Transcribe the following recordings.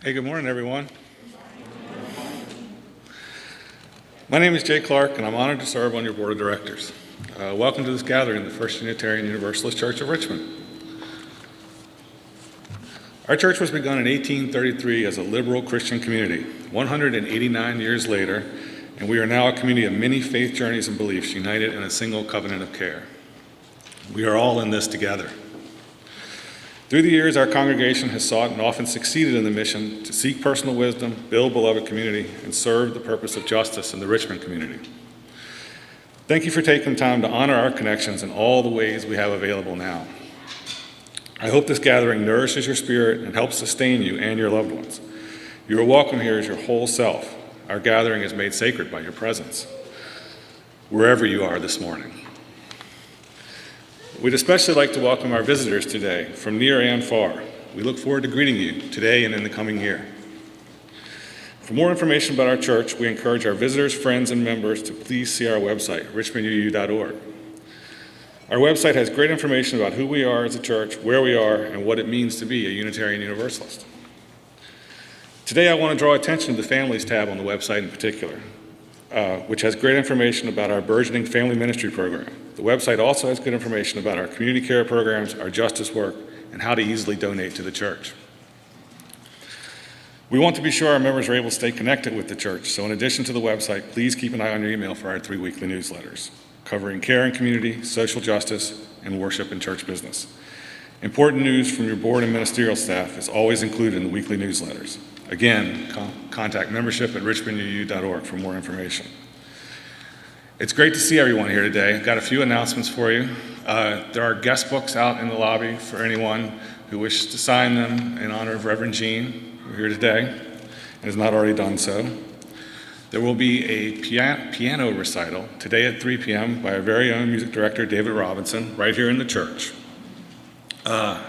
Hey, good morning, everyone. My name is Jay Clark, and I'm honored to serve on your board of directors. Welcome to this gathering of the First Unitarian Universalist Church of Richmond. Our church was begun in 1833 as a liberal Christian community, 189 years later, and we are now a community of many faith journeys and beliefs united in a single covenant of care. We are all in this together. Through the years, our congregation has sought and often succeeded in the mission to seek personal wisdom, build beloved community, and serve the purpose of justice in the Richmond community. Thank you for taking time to honor our connections in all the ways we have available now. I hope this gathering nourishes your spirit and helps sustain you and your loved ones. You are welcome here as your whole self. Our gathering is made sacred by your presence, wherever you are this morning. We'd especially like to welcome our visitors today from near and far. We look forward to greeting you today and in the coming year. For more information about our church, we encourage our visitors, friends, and members to please see our website, richmonduu.org. Our website has great information about who we are as a church, where we are, and what it means to be a Unitarian Universalist. Today, I want to draw attention to the Families tab on the website in particular, which has great information about our burgeoning family ministry program. The website also has good information about our community care programs, our justice work, and how to easily donate to the church. We want to be sure our members are able to stay connected with the church, so in addition to the website, please keep an eye on your email for our 3 weekly newsletters, covering care and community, social justice, and worship and church business. Important news from your board and ministerial staff is always included in the weekly newsletters. Again, contact membership at richmonduu.org for more information. It's great to see everyone here today. I've got a few announcements for you. There are guest books out in the lobby for anyone who wishes to sign them in honor of Reverend Jeanne, who are here today and has not already done so. There will be a piano recital today at 3 p.m. by our very own music director, David Robinson, right here in the church. On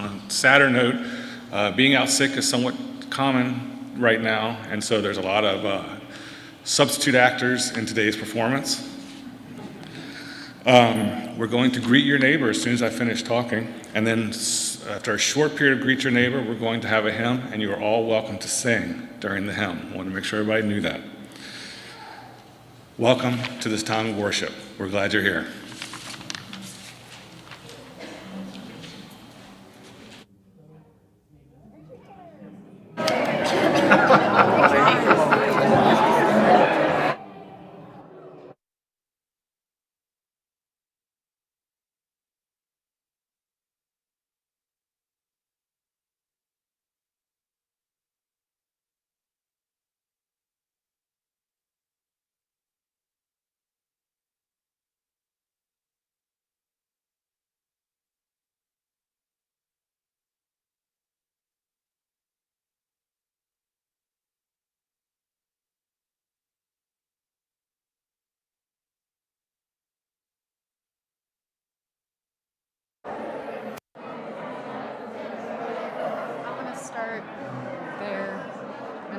a sadder note, being out sick is somewhat common right now, and so there's a lot of substitute actors in today's performance. We're going to greet your neighbor as soon as I finish talking, and then after a short period of greet your neighbor, we're going to have a hymn, and you are all welcome to sing during the hymn. I want to make sure everybody knew that. Welcome to this time of worship. We're glad you're here.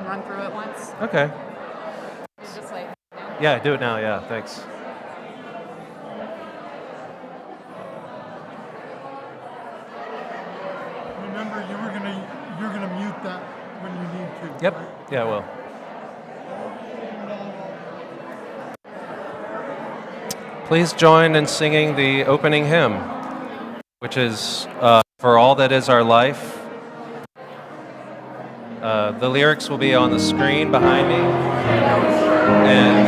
Run through it once. Okay. Just like now? Yeah, do it now. Yeah, thanks. Remember, you're gonna mute that when you need to. Yep. Right? Yeah, I will. Please join in singing the opening hymn, which is For All That Is Our Life. The lyrics will be on the screen behind me. And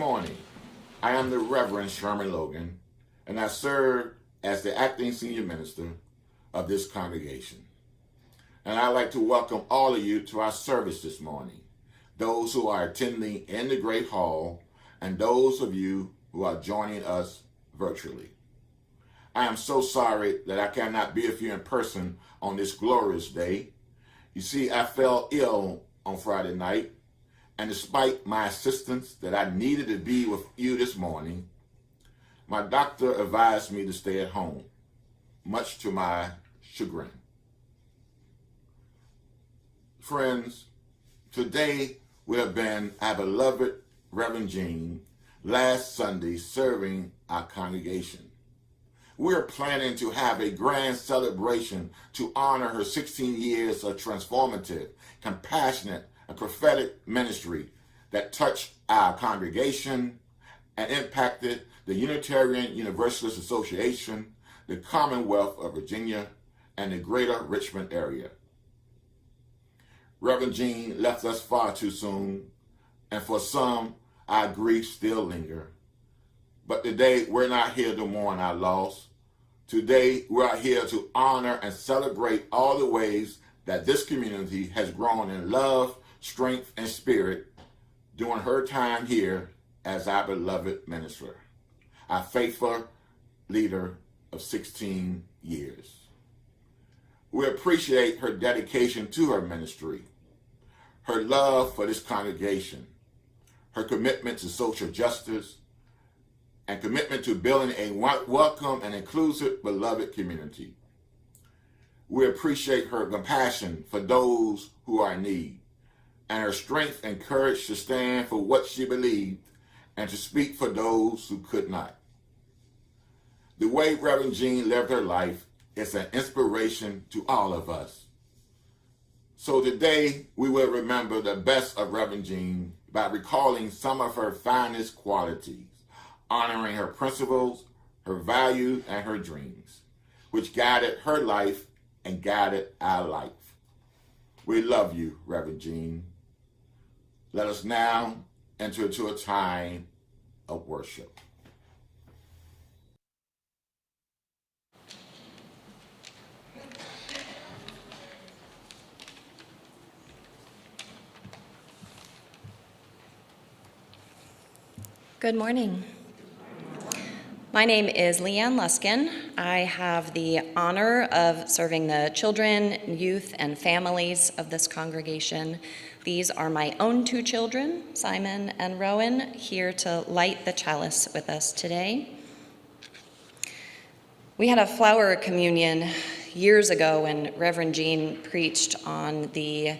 morning. I am the Reverend Sherman Logan, and I serve as the acting senior minister of this congregation. And I'd like to welcome all of you to our service this morning, those who are attending in the Great Hall, and those of you who are joining us virtually. I am so sorry that I cannot be with you in person on this glorious day. You see, I fell ill on Friday night, and despite my insistence that I needed to be with you this morning, my doctor advised me to stay at home, much to my chagrin. Friends, today would have been our beloved Reverend Jeanne last Sunday serving our congregation. We're planning to have a grand celebration to honor her 16 years of transformative, compassionate, and prophetic ministry that touched our congregation and impacted the Unitarian Universalist Association, the Commonwealth of Virginia, and the greater Richmond area. Reverend Jeanne left us far too soon, and for some, our grief still lingers. But today, we're not here to mourn our loss. Today, we are here to honor and celebrate all the ways that this community has grown in love, strength, and spirit during her time here as our beloved minister, our faithful leader of 16 years. We appreciate her dedication to her ministry, her love for this congregation, her commitment to social justice, and commitment to building a welcome and inclusive, beloved community. We appreciate her compassion for those who are in need, and her strength and courage to stand for what she believed and to speak for those who could not. The way Reverend Jeanne lived her life is an inspiration to all of us. So today, we will remember the best of Reverend Jeanne by recalling some of her finest qualities, honoring her principles, her values, and her dreams, which guided her life and guided our life. We love you, Reverend Jeanne. Let us now enter into a time of worship. Good morning. My name is Leanne Luskin. I have the honor of serving the children, youth, and families of this congregation. These are my own two children, Simon and Rowan, here to light the chalice with us today. We had a flower communion years ago when Reverend Jeanne preached on the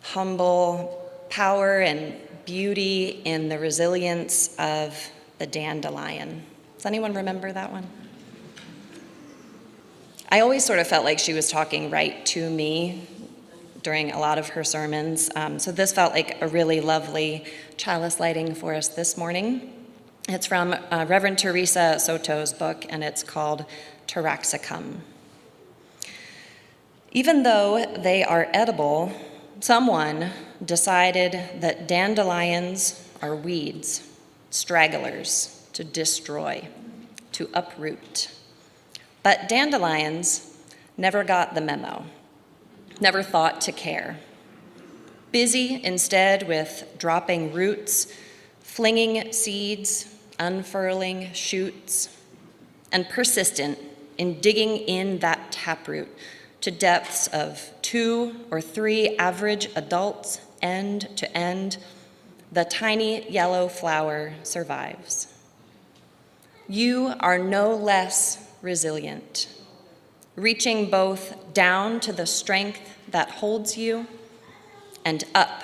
humble power and beauty in the resilience of the dandelion. Does anyone remember that one? I always sort of felt like she was talking right to me during a lot of her sermons. So this felt like a really lovely chalice lighting for us this morning. It's from Reverend Teresa Soto's book, and it's called Taraxacum. Even though they are edible, someone decided that dandelions are weeds, stragglers, to destroy, to uproot. But dandelions never got the memo, never thought to care. Busy instead with dropping roots, flinging seeds, unfurling shoots, and persistent in digging in that taproot to depths of 2 or 3 average adults, end to end, the tiny yellow flower survives. You are no less resilient, reaching both down to the strength that holds you and up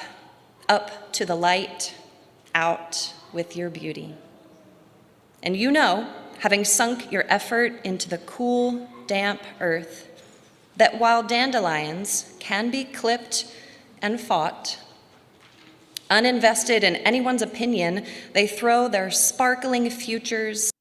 to the light, out with your beauty. And you know, having sunk your effort into the cool, damp earth, that while dandelions can be clipped and fought, uninvested in anyone's opinion, they throw their sparkling futures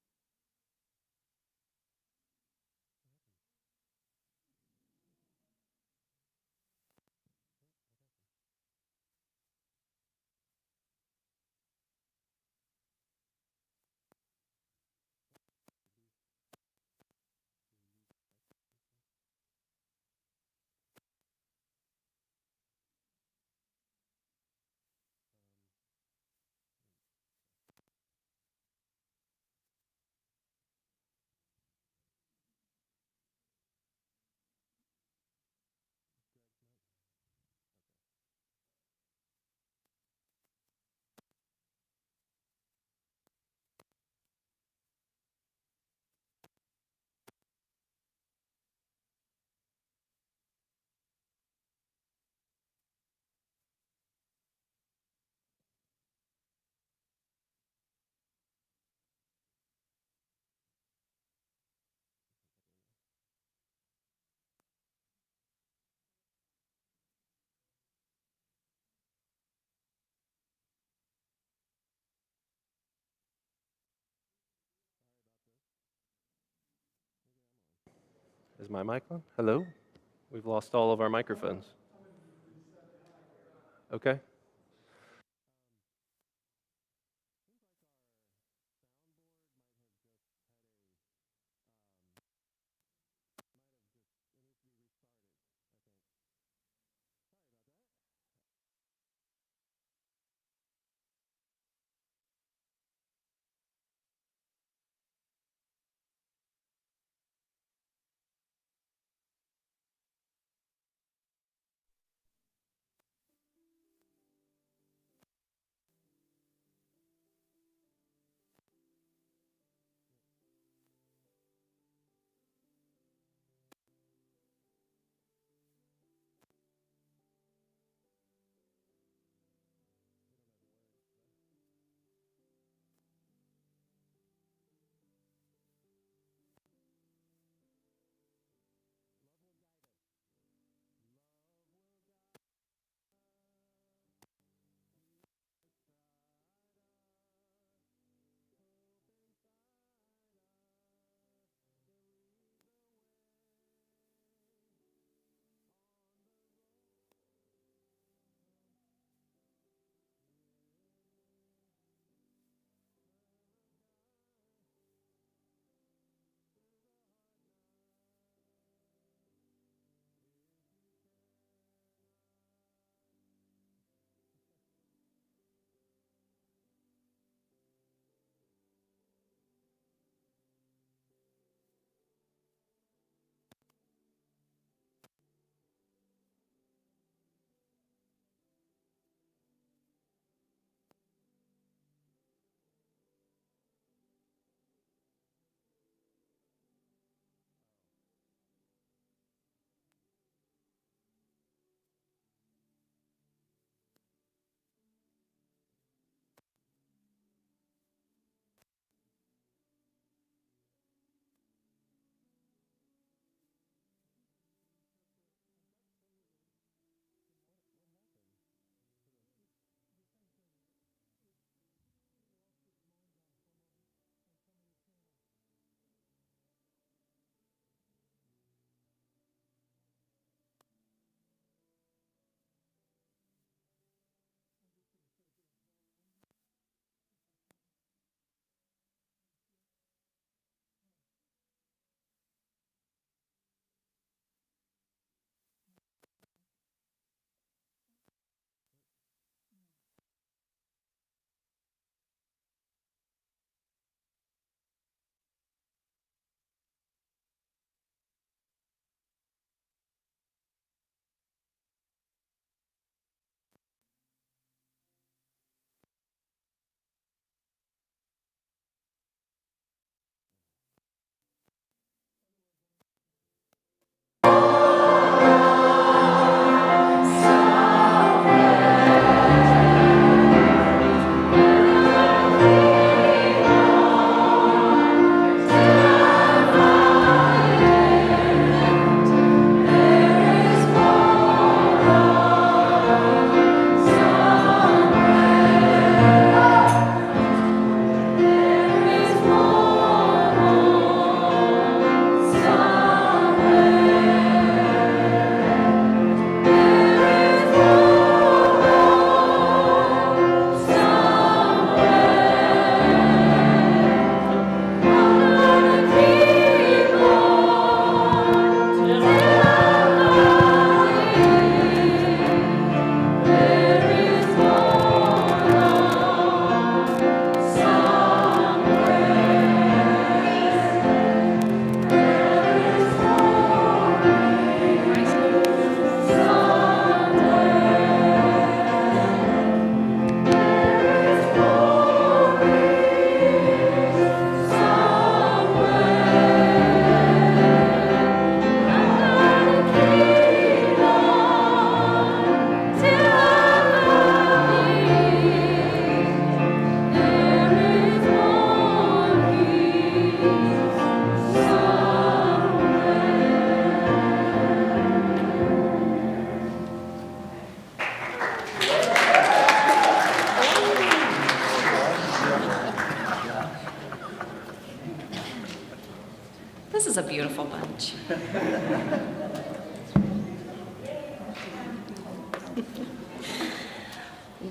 Is my mic on? Hello? We've lost all of our microphones. Okay.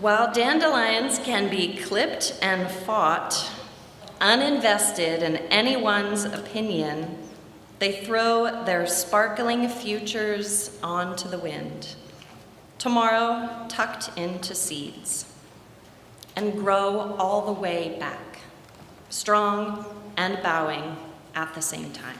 While dandelions can be clipped and fought, uninvested in anyone's opinion, they throw their sparkling futures onto the wind, tomorrow tucked into seeds, and grow all the way back, strong and bowing at the same time.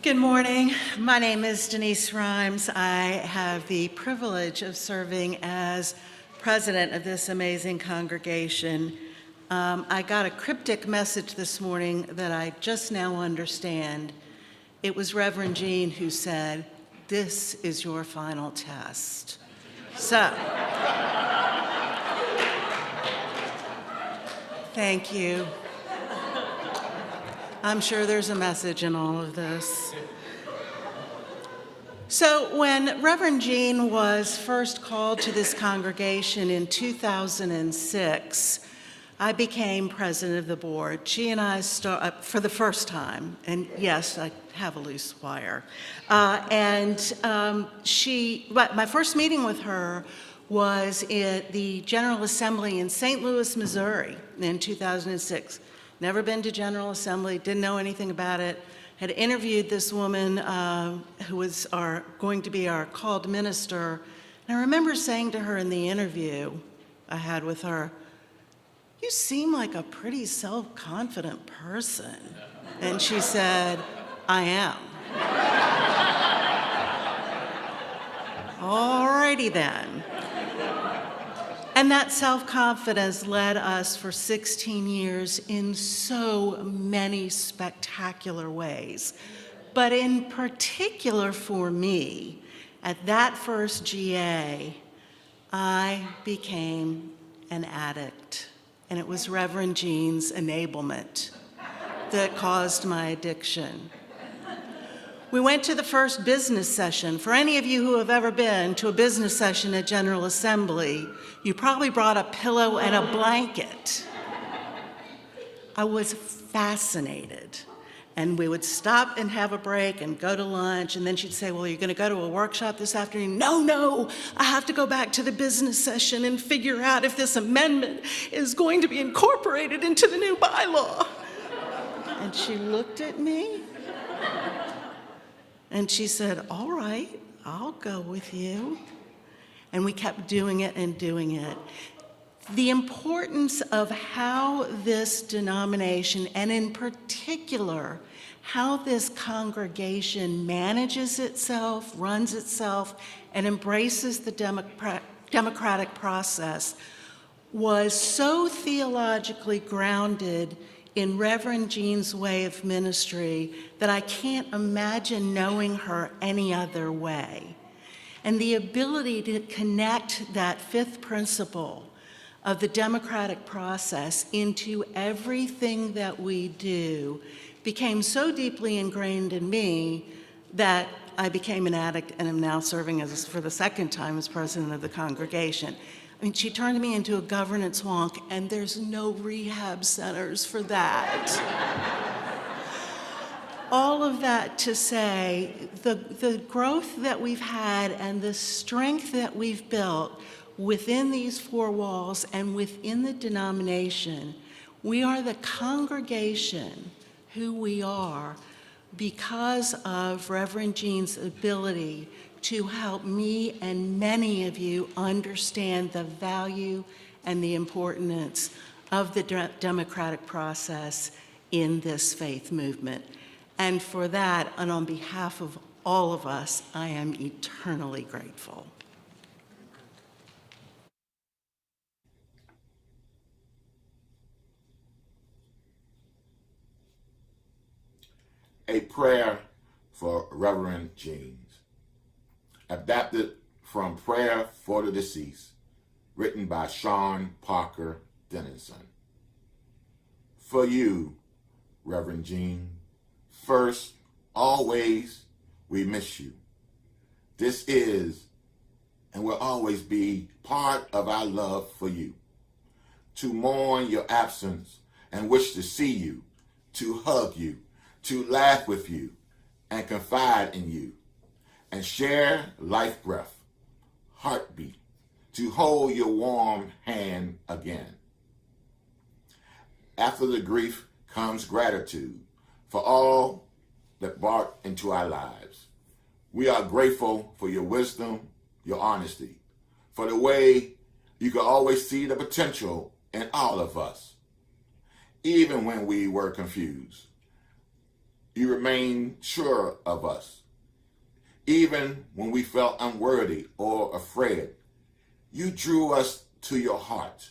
Good morning. My name is Denise Rhymes. I have the privilege of serving as president of this amazing congregation. I got a cryptic message this morning that I just now understand. It was Reverend Jeanne who said, "This is your final test." So, thank you. I'm sure there's a message in all of this. So when Reverend Jeanne was first called to this congregation in 2006, I became president of the board. She and I for the first time, and yes, I have a loose wire. My first meeting with her was at the General Assembly in St. Louis, Missouri in 2006. Never been to General Assembly, didn't know anything about it. Had interviewed this woman who was going to be our called minister. And I remember saying to her in the interview I had with her, "You seem like a pretty self-confident person." And she said, "I am." Alrighty then. And that self-confidence led us for 16 years in so many spectacular ways. But in particular for me, at that first GA, I became an addict. And it was Reverend Jeanne's enablement that caused my addiction. We went to the first business session. For any of you who have ever been to a business session at General Assembly, you probably brought a pillow and a blanket. I was fascinated. And we would stop and have a break and go to lunch, and then she'd say, "Well, you're gonna go to a workshop this afternoon?" No, I have to go back to the business session and figure out if this amendment is going to be incorporated into the new bylaw. And she looked at me, and she said, "All right, I'll go with you." And we kept doing it and doing it. The importance of how this denomination, and in particular, how this congregation manages itself, runs itself, and embraces the democratic process was so theologically grounded in Reverend Jeanne's way of ministry that I can't imagine knowing her any other way. And the ability to connect that fifth principle of the democratic process into everything that we do became so deeply ingrained in me that I became an addict and am now serving for the second time as president of the congregation. I mean, she turned me into a governance wonk, and there's no rehab centers for that. All of that to say, the growth that we've had and the strength that we've built within these four walls and within the denomination, we are the congregation who we are because of Reverend Jeanne's ability to help me and many of you understand the value and the importance of the democratic process in this faith movement. And for that, and on behalf of all of us, I am eternally grateful. A prayer for Reverend Jeanne, adapted from Prayer for the Deceased, written by Sean Parker Dennison. For you, Reverend Jeanne, first, always, we miss you. This is and will always be part of our love for you. To mourn your absence and wish to see you, to hug you, to laugh with you and confide in you, and share life breath, heartbeat, to hold your warm hand again. After the grief comes gratitude for all that brought into our lives. We are grateful for your wisdom, your honesty, for the way you could always see the potential in all of us. Even when we were confused, you remained sure of us. Even when we felt unworthy or afraid, you drew us to your heart.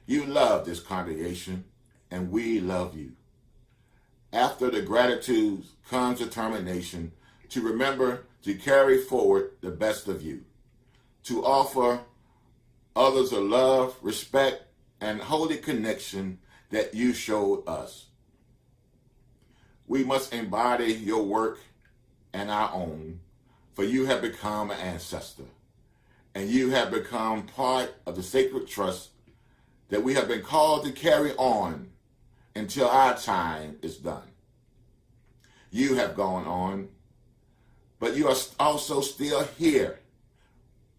You love this congregation, and we love you. After the gratitude comes determination to remember to carry forward the best of you, to offer others the love, respect, and holy connection that you showed us. We must embody your work and our own, for you have become an ancestor, and you have become part of the sacred trust that we have been called to carry on until our time is done. You have gone on, but you are also still here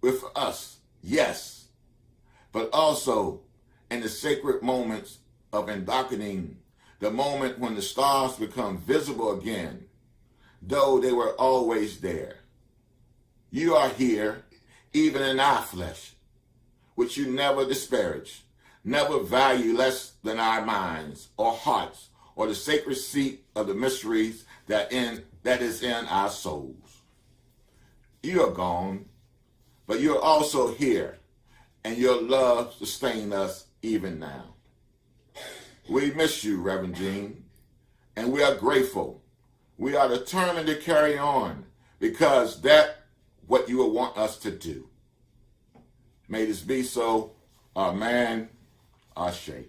with us, yes, but also in the sacred moments of indoctrinating, the moment when the stars become visible again, though they were always there. You are here, even in our flesh, which you never disparage, never value less than our minds or hearts or the sacred seat of the mysteries that is in our souls. You are gone, but you're also here, and your love sustains us even now. We miss you, Reverend Jeanne, and we are grateful. We are determined to carry on because that's what you will want us to do. May this be so. Amen. Ashe.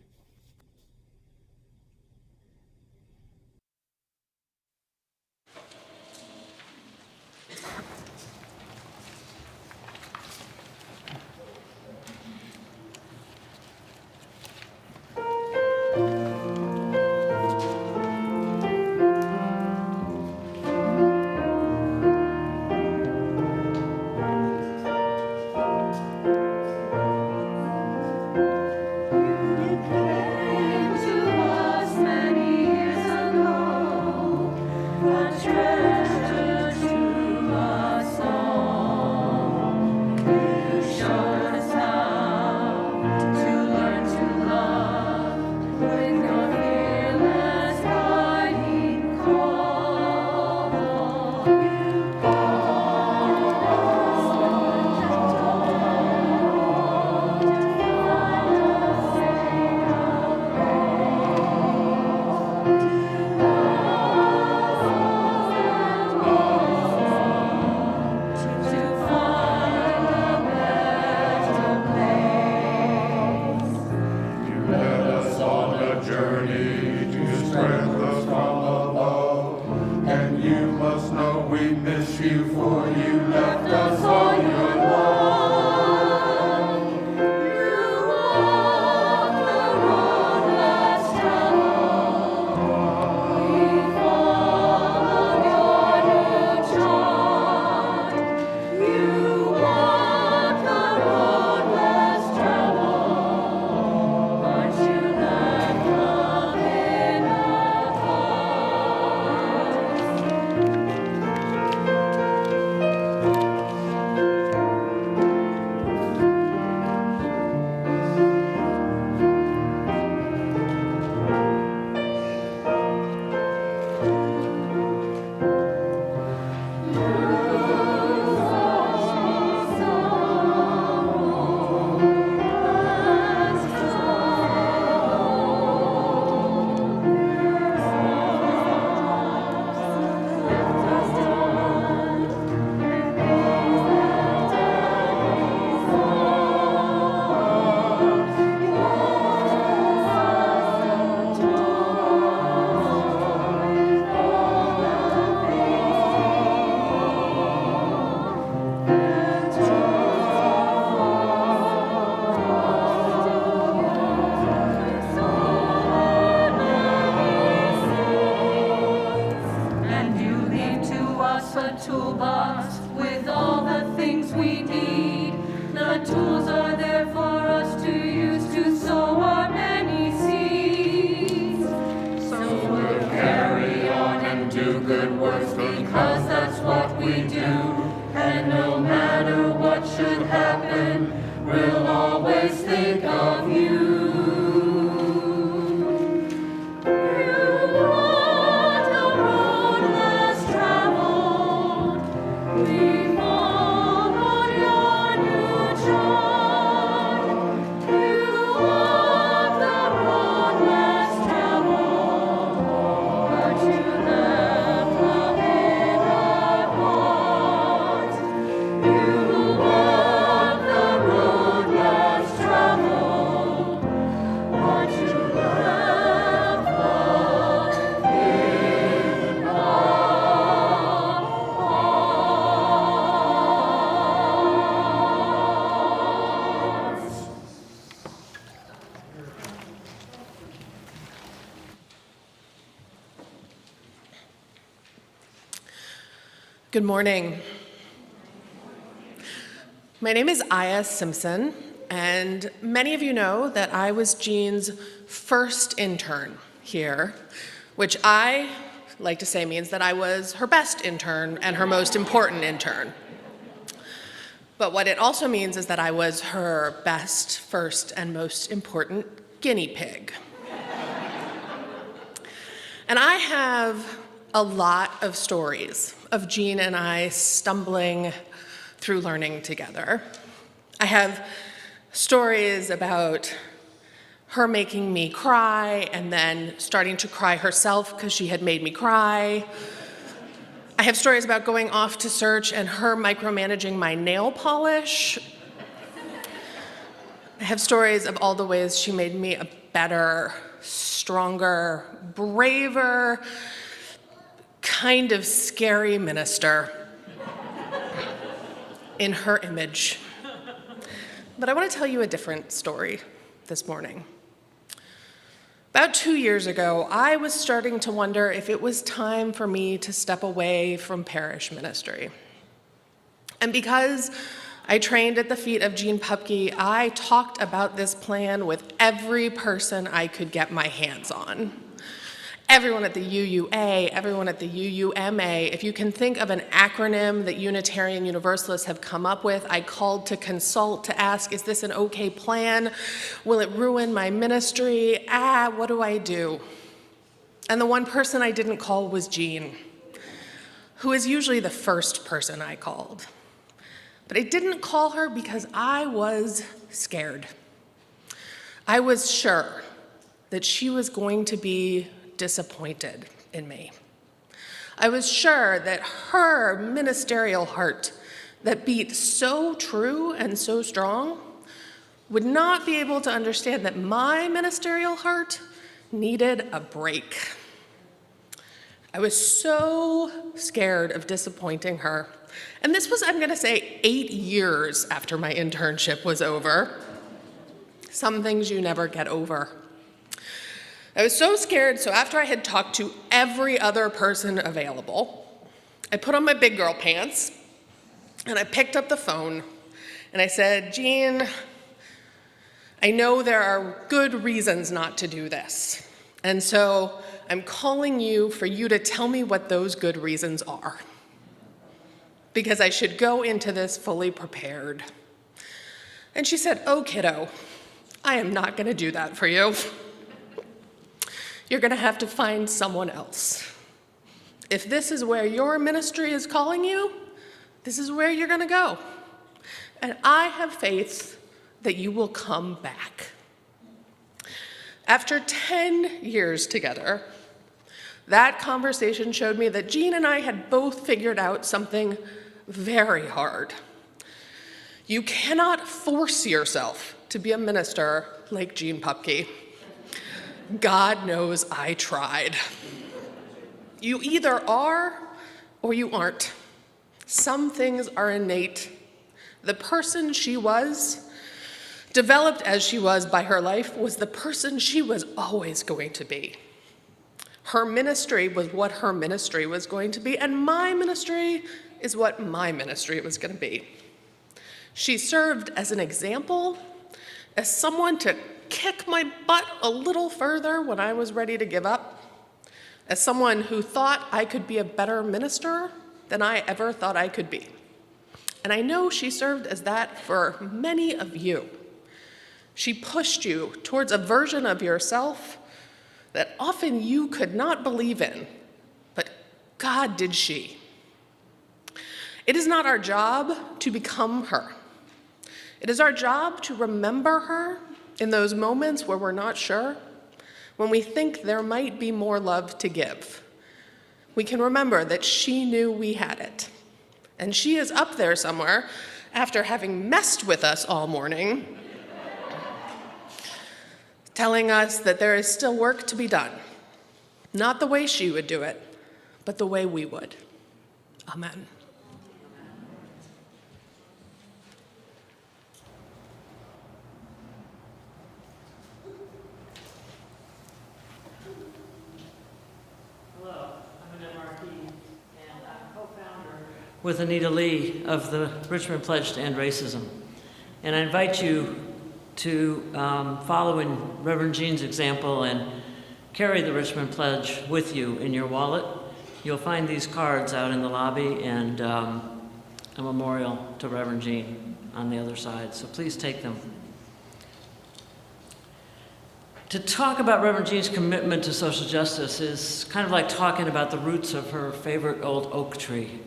Good morning. My name is Aya Simpson, and many of you know that I was Jeanne's first intern here, which I like to say means that I was her best intern and her most important intern. But what it also means is that I was her best, first, and most important guinea pig. And I have a lot of stories of Jeanne and I stumbling through learning together. I have stories about her making me cry and then starting to cry herself because she had made me cry. I have stories about going off to search and her micromanaging my nail polish. I have stories of all the ways she made me a better, stronger, braver, kind of scary minister in her image. But I want to tell you a different story this morning. About 2 years ago, I was starting to wonder if it was time for me to step away from parish ministry. And because I trained at the feet of Jeanne Pupke, I talked about this plan with every person I could get my hands on. Everyone at the UUA, everyone at the UUMA. If you can think of an acronym that Unitarian Universalists have come up with, I called to consult to ask, is this an okay plan? Will it ruin my ministry? What do I do? And the one person I didn't call was Jeanne, who is usually the first person I called. But I didn't call her because I was scared. I was sure that she was going to be disappointed in me. I was sure that her ministerial heart that beat so true and so strong would not be able to understand that my ministerial heart needed a break. I was so scared of disappointing her. And this was, I'm going to say, 8 years after my internship was over. Some things you never get over. I was so scared, so after I had talked to every other person available, I put on my big girl pants, and I picked up the phone, and I said, Jeanne, I know there are good reasons not to do this, and so I'm calling you for you to tell me what those good reasons are, because I should go into this fully prepared. And she said, oh, kiddo, I am not going to do that for you. You're going to have to find someone else. If this is where your ministry is calling you, this is where you're going to go. And I have faith that you will come back. After 10 years together, that conversation showed me that Jeanne and I had both figured out something very hard. You cannot force yourself to be a minister like Jeanne Pupke. God knows I tried. You either are or you aren't. Some things are innate. The person she was, developed as she was by her life, was the person she was always going to be. Her ministry was what her ministry was going to be, and my ministry is what my ministry was going to be. She served as an example, as someone to kick my butt a little further when I was ready to give up, as someone who thought I could be a better minister than I ever thought I could be. And I know she served as that for many of you. She pushed you towards a version of yourself that often you could not believe in, but God did she. It is not our job to become her. It is our job to remember her in those moments where we're not sure, when we think there might be more love to give. We can remember that she knew we had it. And she is up there somewhere after having messed with us all morning, telling us that there is still work to be done. Not the way she would do it, but the way we would. Amen. with Anita Lee of the Richmond Pledge to End Racism. And I invite you to follow in Reverend Jeanne's example and carry the Richmond Pledge with you in your wallet. You'll find these cards out in the lobby and a memorial to Reverend Jeanne on the other side, so please take them. To talk about Reverend Jeanne's commitment to social justice is kind of like talking about the roots of her favorite old oak tree.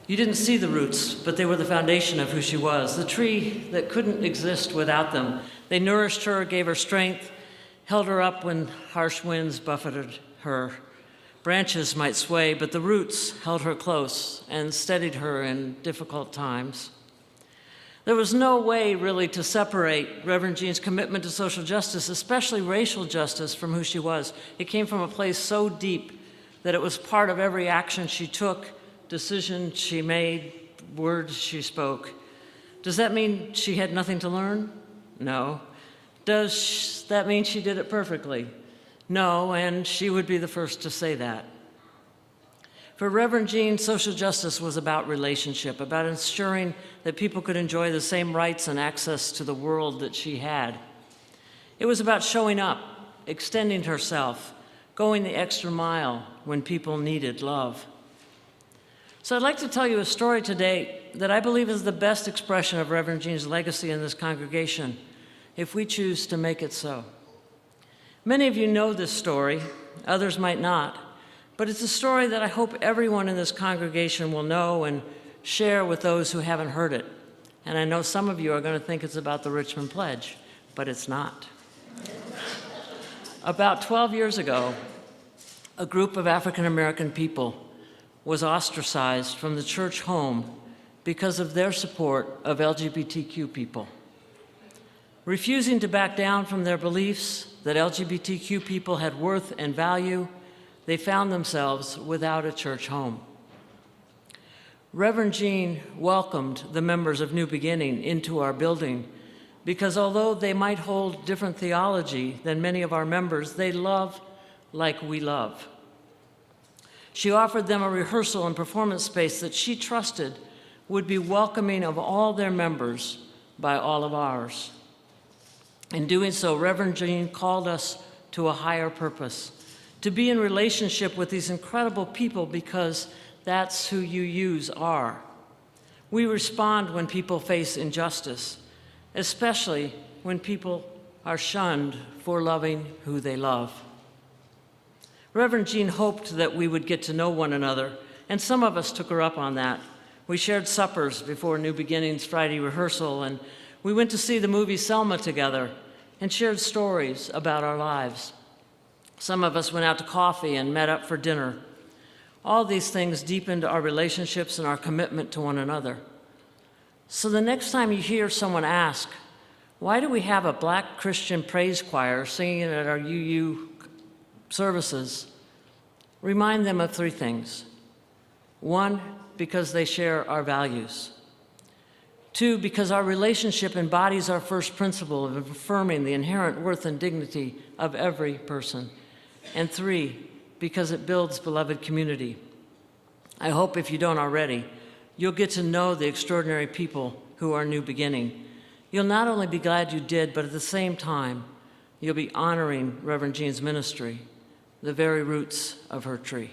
You didn't see the roots, but they were the foundation of who she was, the tree that couldn't exist without them. They nourished her, gave her strength, held her up when harsh winds buffeted her. Branches might sway, but the roots held her close and steadied her in difficult times. There was no way really to separate Reverend Jeanne's commitment to social justice, especially racial justice, from who she was. It came from a place so deep that it was part of every action she took, decision she made, words she spoke. Does that mean she had nothing to learn? No. Does that mean she did it perfectly? No, and she would be the first to say that. For Reverend Jeanne, social justice was about relationship, about ensuring that people could enjoy the same rights and access to the world that she had. It was about showing up, extending herself, going the extra mile when people needed love. So I'd like to tell you a story today that I believe is the best expression of Reverend Jeanne's legacy in this congregation, if we choose to make it so. Many of you know this story, others might not. But it's a story that I hope everyone in this congregation will know and share with those who haven't heard it. And I know some of you are going to think it's about the Richmond Pledge, but it's not. About 12 years ago, a group of African American people was ostracized from the church home because of their support of LGBTQ people. Refusing to back down from their beliefs that LGBTQ people had worth and value, they found themselves without a church home. Reverend Jeanne welcomed the members of New Beginning into our building because although they might hold different theology than many of our members, they love like we love. She offered them a rehearsal and performance space that she trusted would be welcoming of all their members by all of ours. In doing so, Reverend Jeanne called us to a higher purpose, to be in relationship with these incredible people because that's who UUs are. We respond when people face injustice, especially when people are shunned for loving who they love. Reverend Jeanne hoped that we would get to know one another, and some of us took her up on that. We shared suppers before New Beginnings Friday rehearsal, and we went to see the movie Selma together and shared stories about our lives. Some of us went out to coffee and met up for dinner. All these things deepened our relationships and our commitment to one another. So the next time you hear someone ask, why do we have a Black Christian praise choir singing at our UU services, remind them of three things. One, because they share our values. Two, because our relationship embodies our first principle of affirming the inherent worth and dignity of every person. And three, because it builds beloved community. I hope if you don't already, you'll get to know the extraordinary people who are New Beginning. You'll not only be glad you did, but at the same time, you'll be honoring Reverend Jeanne's ministry, the very roots of her tree.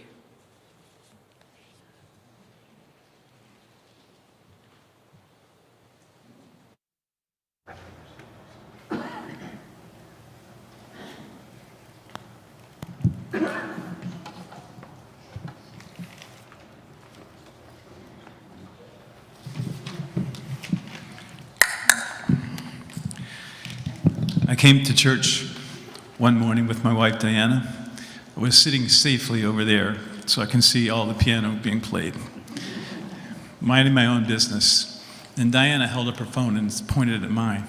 I came to church one morning with my wife, Diana. I was sitting safely over there so I can see all the piano being played, minding my own business. And Diana held up her phone and pointed at mine.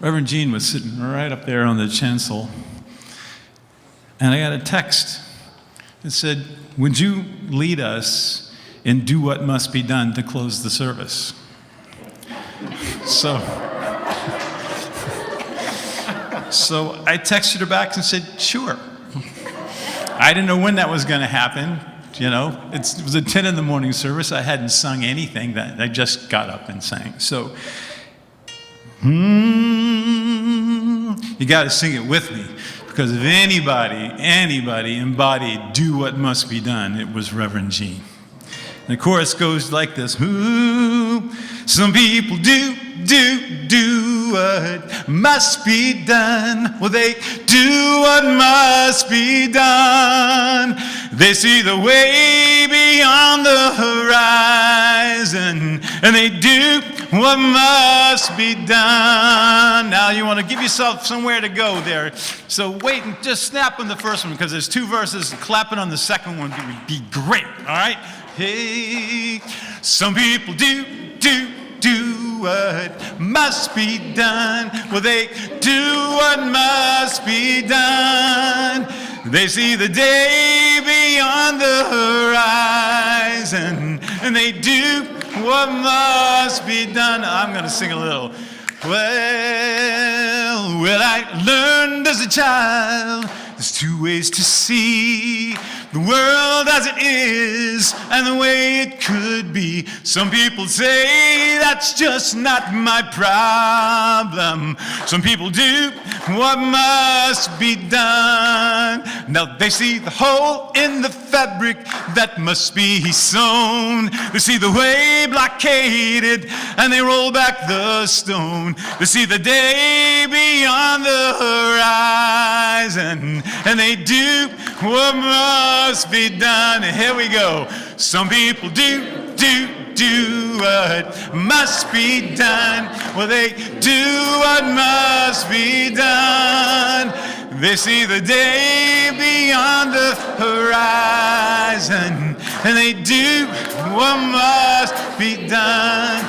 Reverend Jeanne was sitting right up there on the chancel, and I got a text that said, "Would you lead us and do what must be done to close the service?" So I texted her back and said, "Sure." I didn't know when that was going to happen. you know. It was a 10 in the morning service. I hadn't sung anything. That I just got up and sang. So, you got to sing it with me, because if anybody embodied "Do What Must Be Done," it was Reverend Jeanne. And the chorus goes like this: Ooh, some people do what must be done. Well, they do what must be done. They see the way beyond the horizon, and they do what must be done. Now you want to give yourself somewhere to go there. So wait and just snap on the first one, because there's 2 verses. Clapping on the second one would be great, all right? Hey, some people do what must be done. Well, they do what must be done. They see the day beyond the horizon, and they do what must be done. I'm going to sing a little. Well, I learned as a child there's 2 ways to see the world as it is and the way it could be. Some people say that's just not my problem. Some people do what must be done. Now they see the hole in the fabric that must be sewn. They see the way blockaded and they roll back the stone. They see the day beyond the horizon, and they do what must be done. And here we go. Some people do what must be done. Well, they do what must be done. They see the day beyond the horizon, and they do what must be done.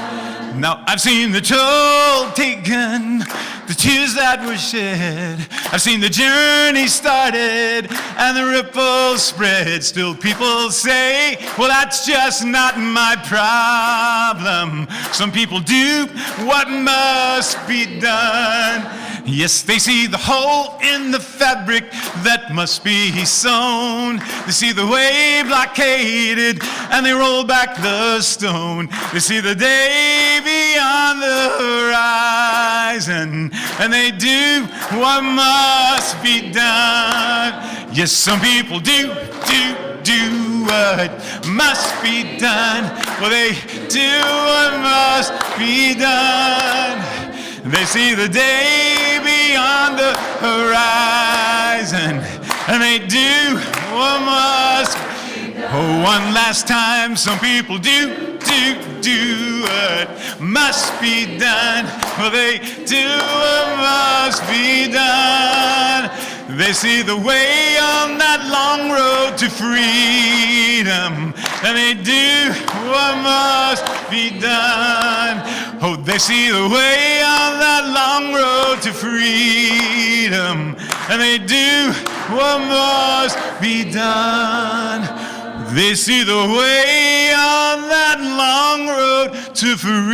Now, I've seen the toll taken, the tears that were shed. I've seen the journey started and the ripples spread. Still people say, well, that's just not my problem. Some people do what must be done. Yes, they see the hole in the fabric that must be sewn. They see the way blockaded and they roll back the stone. They see the day beyond the horizon, and they do what must be done. Yes, some people do what must be done. Well, they do what must be done. They see the day beyond the horizon, and they do what must be done. Oh, one last time, some people do what must be done. Well, they do what must be done. They see the way on that long road to freedom, and they do what must be done. Oh, they see the way on that long road to freedom, and they do what must be done. They see the way on that long road to freedom,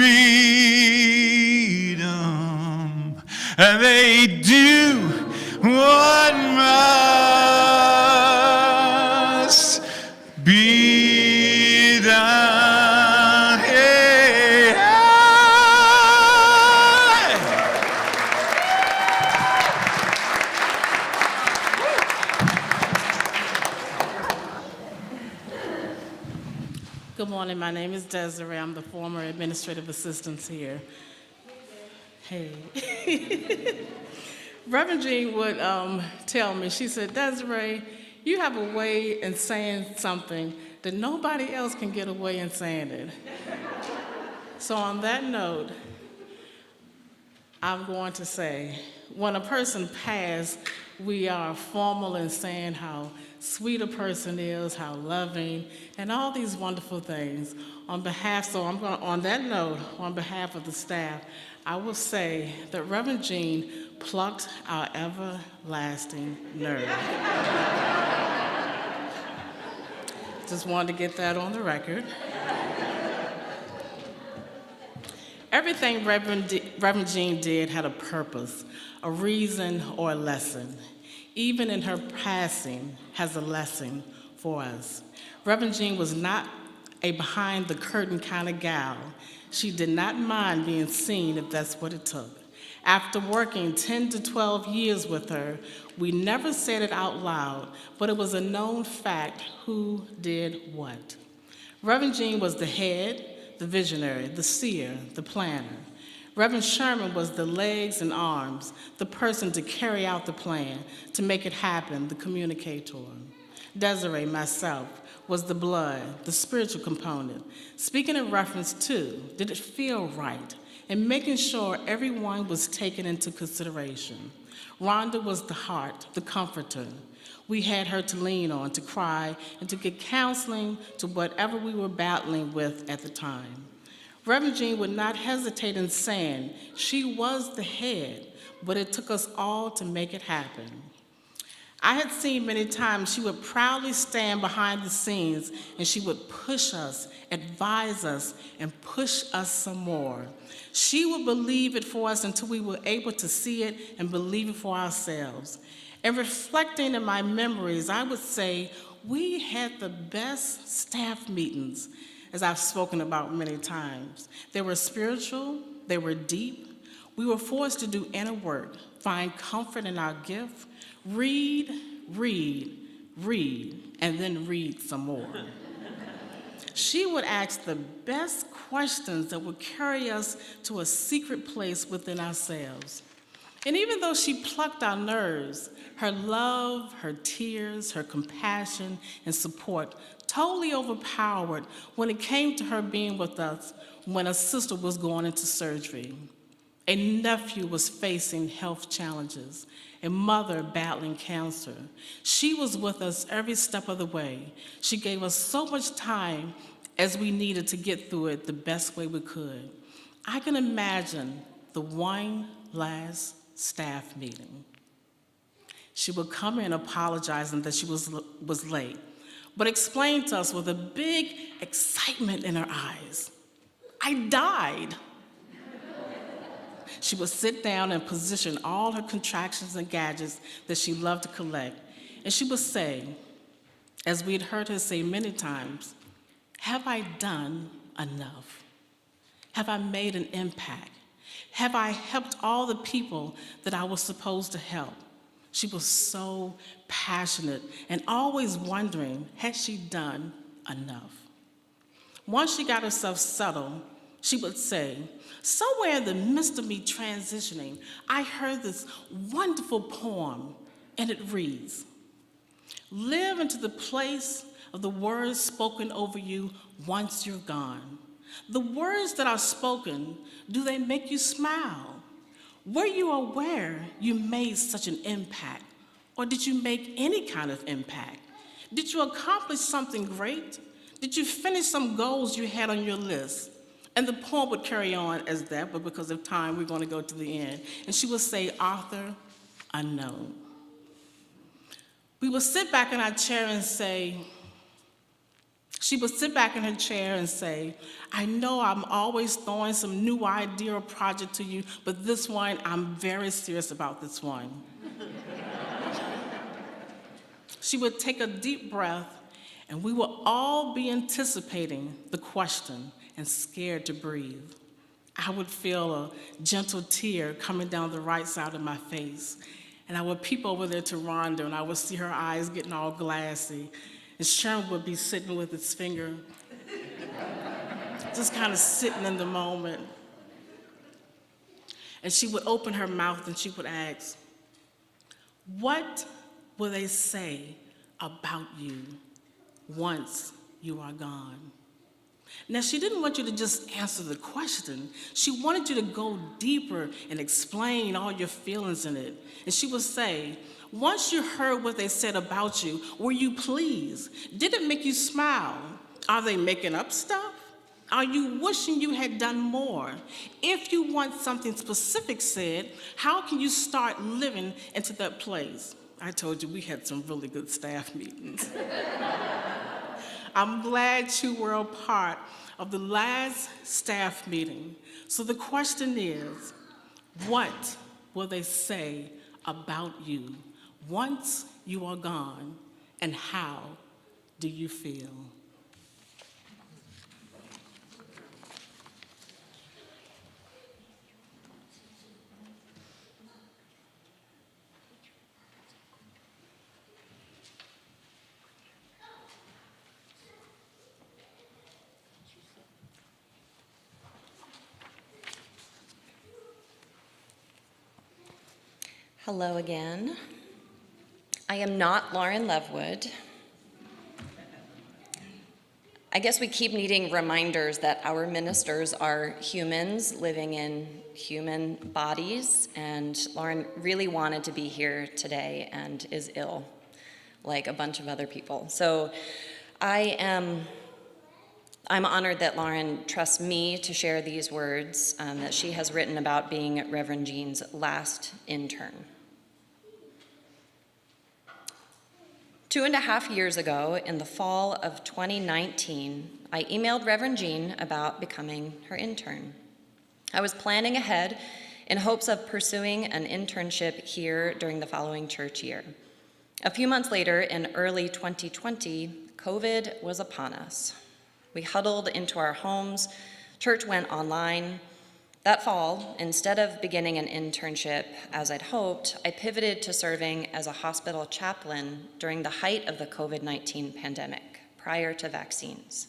and they do what must be done. Hey, hey. Good morning. My name is Desiree. I'm the former administrative assistant here. Hey. Reverend Jeanne would tell me, she said, Desiree, you have a way in saying something that nobody else can get away in saying it. So on that note, I'm going to say, when a person passes, we are formal in saying how sweet a person is, how loving, and all these wonderful things. On behalf of the staff, I will say that Reverend Jeanne plucked our everlasting nerve. Just wanted to get that on the record. Everything Reverend Jeanne did had a purpose, a reason, or a lesson. Even in her passing, has a lesson for us. Reverend Jeanne was not a behind-the-curtain kind of gal. She did not mind being seen if that's what it took. After working 10 to 12 years with her, we never said it out loud, but it was a known fact who did what. Reverend Jeanne was the head, the visionary, the seer, the planner. Reverend Sherman was the legs and arms, the person to carry out the plan, to make it happen, the communicator. Desiree, myself, was the blood, the spiritual component, speaking in reference to, did it feel right, and making sure everyone was taken into consideration. Rhonda was the heart, the comforter. We had her to lean on, to cry, and to get counseling to whatever we were battling with at the time. Reverend Jeanne would not hesitate in saying she was the head, but it took us all to make it happen. I had seen many times she would proudly stand behind the scenes and she would push us, advise us, and push us some more. She would believe it for us until we were able to see it and believe it for ourselves. And reflecting in my memories, I would say we had the best staff meetings, as I've spoken about many times. They were spiritual, they were deep. We were forced to do inner work, find comfort in our gift, read, and then read some more. She would ask the best questions that would carry us to a secret place within ourselves. And even though she plucked our nerves, her love, her tears, her compassion, and support totally overpowered when it came to her being with us when a sister was going into surgery. A nephew was facing health challenges, a mother battling cancer. She was with us every step of the way. She gave us so much time as we needed to get through it the best way we could. I can imagine the one last staff meeting. She would come in apologizing that she was late, but explained to us with a big excitement in her eyes, "I died." She would sit down and position all her contractions and gadgets that she loved to collect, and she would say, as we'd heard her say many times, "Have I done enough? Have I made an impact? Have I helped all the people that I was supposed to help?" She was so passionate and always wondering, had she done enough? Once she got herself settled, she would say, "Somewhere in the midst of me transitioning, I heard this wonderful poem, and it reads, 'Live into the place of the words spoken over you once you're gone. The words that are spoken, do they make you smile? Were you aware you made such an impact? Or did you make any kind of impact? Did you accomplish something great? Did you finish some goals you had on your list?'" And the poem would carry on as that, but because of time, we're going to go to the end. And she would say, "Author unknown." We would sit back in our chair and say, she would sit back in her chair and say, "I know I'm always throwing some new idea or project to you, but this one, I'm very serious about this one." She would take a deep breath, and we would all be anticipating the question and scared to breathe. I would feel a gentle tear coming down the right side of my face, and I would peep over there to Rhonda, and I would see her eyes getting all glassy, and Sharon would be sitting with his finger, just kind of sitting in the moment. And she would open her mouth and she would ask, "What will they say about you once you are gone?" Now, she didn't want you to just answer the question. She wanted you to go deeper and explain all your feelings in it. And she would say, "Once you heard what they said about you, were you pleased? Did it make you smile? Are they making up stuff? Are you wishing you had done more? If you want something specific said, how can you start living into that place?" I told you we had some really good staff meetings. I'm glad you were a part of the last staff meeting. So the question is, what will they say about you once you are gone, and how do you feel? Hello again. I am not Lauren Lovewood. I guess we keep needing reminders that our ministers are humans living in human bodies, and Lauren really wanted to be here today and is ill, like a bunch of other people. So I'm honored that Lauren trusts me to share these words that she has written about being Reverend Jeanne's last intern. 2.5 years ago, in the fall of 2019, I emailed Reverend Jeanne about becoming her intern. I was planning ahead in hopes of pursuing an internship here during the following church year. A few months later, in early 2020, COVID was upon us. We huddled into our homes, church went online. That fall, instead of beginning an internship as I'd hoped, I pivoted to serving as a hospital chaplain during the height of the COVID-19 pandemic, prior to vaccines.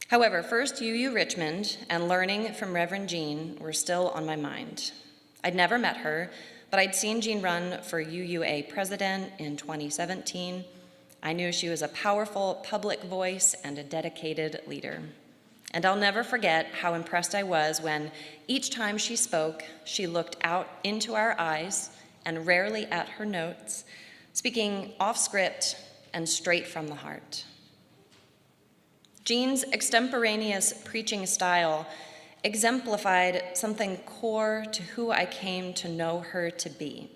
However, first UU Richmond and learning from Reverend Jeanne were still on my mind. I'd never met her, but I'd seen Jeanne run for UUA president in 2017. I knew she was a powerful public voice and a dedicated leader. And I'll never forget how impressed I was when each time she spoke, she looked out into our eyes and rarely at her notes, speaking off script and straight from the heart. Jeanne's extemporaneous preaching style exemplified something core to who I came to know her to be.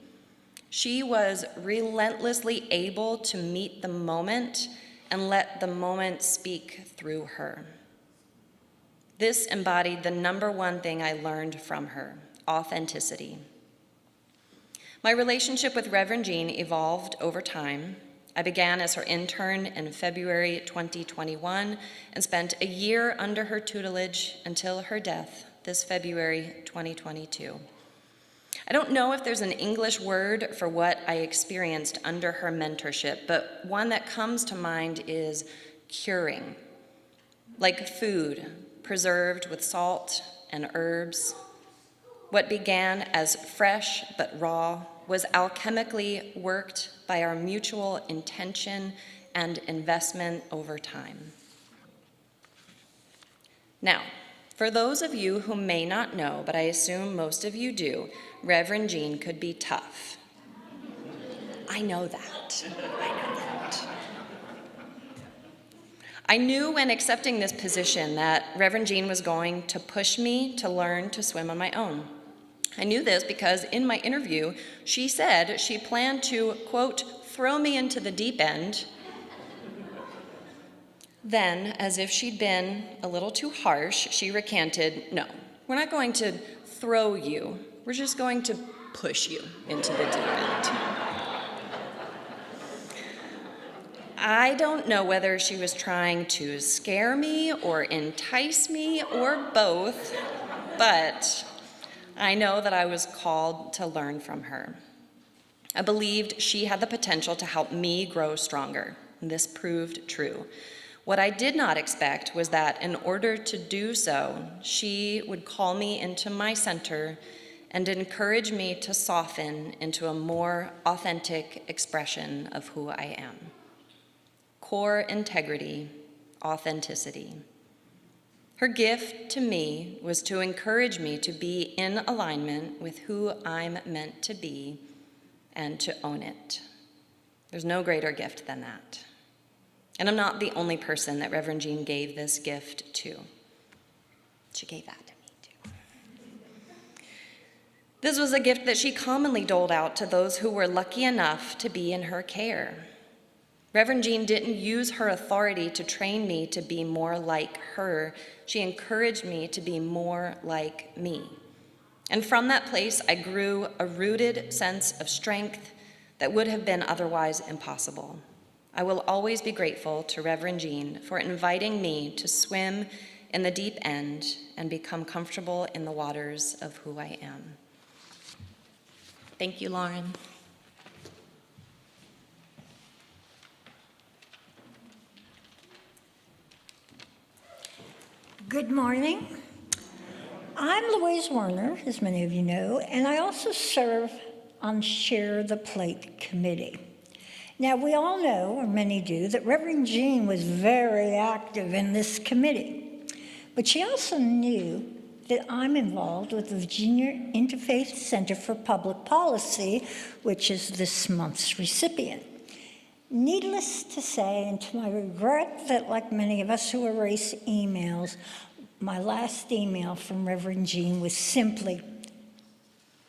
She was relentlessly able to meet the moment and let the moment speak through her. This embodied the number one thing I learned from her: authenticity. My relationship with Reverend Jeanne evolved over time. I began as her intern in February 2021 and spent a year under her tutelage until her death this February 2022. I don't know if there's an English word for what I experienced under her mentorship, but one that comes to mind is curing. Like food, preserved with salt and herbs. What began as fresh but raw was alchemically worked by our mutual intention and investment over time. Now, for those of you who may not know, but I assume most of you do, Reverend Jeanne could be tough. I know that. I knew when accepting this position that Reverend Jeanne was going to push me to learn to swim on my own. I knew this because in my interview, she said she planned to, quote, throw me into the deep end. Then, as if she'd been a little too harsh, she recanted, no, we're not going to throw you, we're just going to push you into the deep end. I don't know whether she was trying to scare me or entice me or both, but I know that I was called to learn from her. I believed she had the potential to help me grow stronger. This proved true. What I did not expect was that in order to do so, she would call me into my center and encourage me to soften into a more authentic expression of who I am. Core integrity, authenticity. Her gift to me was to encourage me to be in alignment with who I'm meant to be and to own it. There's no greater gift than that. And I'm not the only person that Reverend Jeanne gave this gift to. She gave that to me too. This was a gift that she commonly doled out to those who were lucky enough to be in her care. Reverend Jeanne didn't use her authority to train me to be more like her. She encouraged me to be more like me. And from that place, I grew a rooted sense of strength that would have been otherwise impossible. I will always be grateful to Reverend Jeanne for inviting me to swim in the deep end and become comfortable in the waters of who I am. Thank you, Lauren. Good morning. I'm Louise Werner, as many of you know, and I also serve on Share the Plate Committee. Now, we all know, or many do, that Reverend Jeanne was very active in this committee, but she also knew that I'm involved with the Virginia Interfaith Center for Public Policy, which is this month's recipient. Needless to say, and to my regret that like many of us who erase emails, my last email from Reverend Jeanne was simply,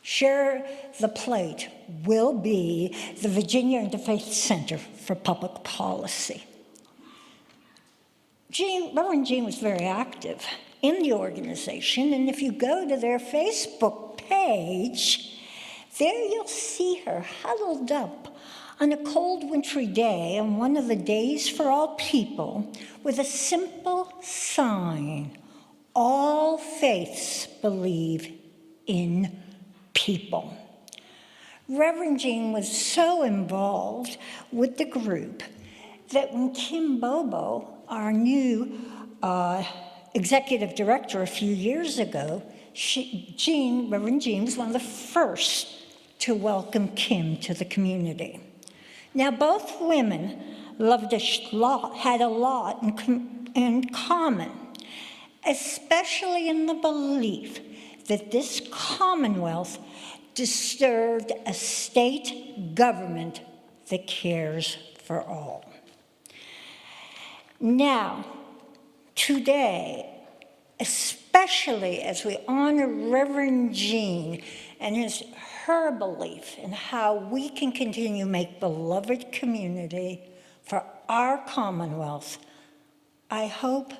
Share the Plate will be the Virginia Interfaith Center for Public Policy. Reverend Jeanne was very active in the organization, and if you go to their Facebook page, there you'll see her huddled up on a cold wintry day on one of the Days for All People with a simple sign, all faiths believe in people. Reverend Jeanne was so involved with the group that when Kim Bobo, our new executive director a few years ago, Reverend Jeanne was one of the first to welcome Kim to the community. Now, both women had a lot in common, especially in the belief that this Commonwealth deserved a state government that cares for all. Now, today, especially as we honor Reverend Jeanne and her belief in how we can continue to make beloved community for our Commonwealth, I hope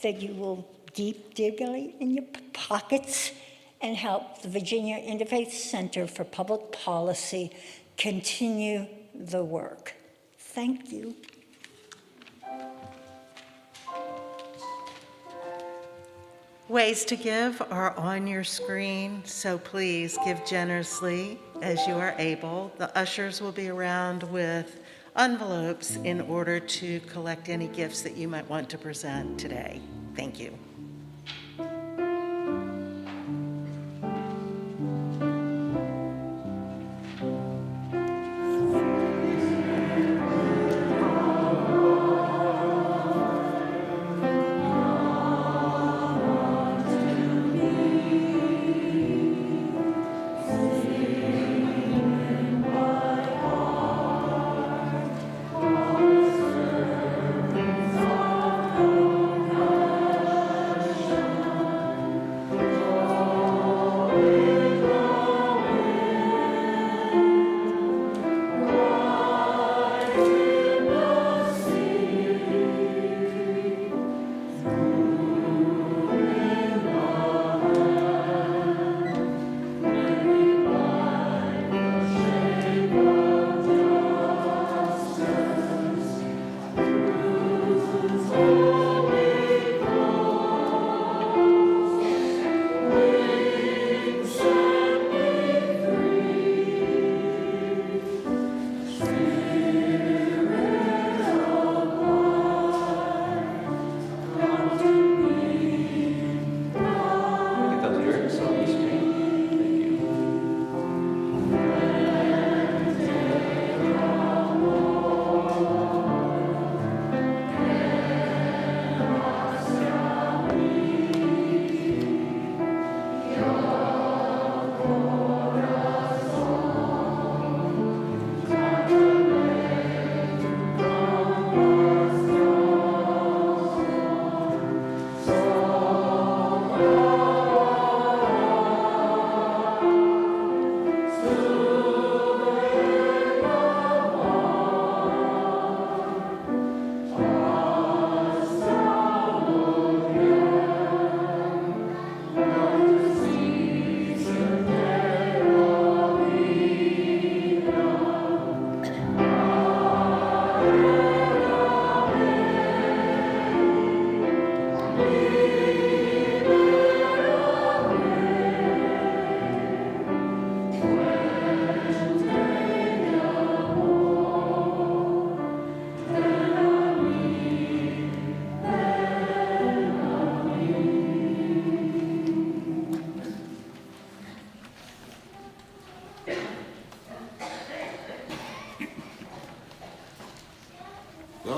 that you will deep dig in your pockets and help the Virginia Interfaith Center for Public Policy continue the work. Thank you. Ways to give are on your screen, so please give generously as you are able. The ushers will be around with envelopes in order to collect any gifts that you might want to present today. Thank you.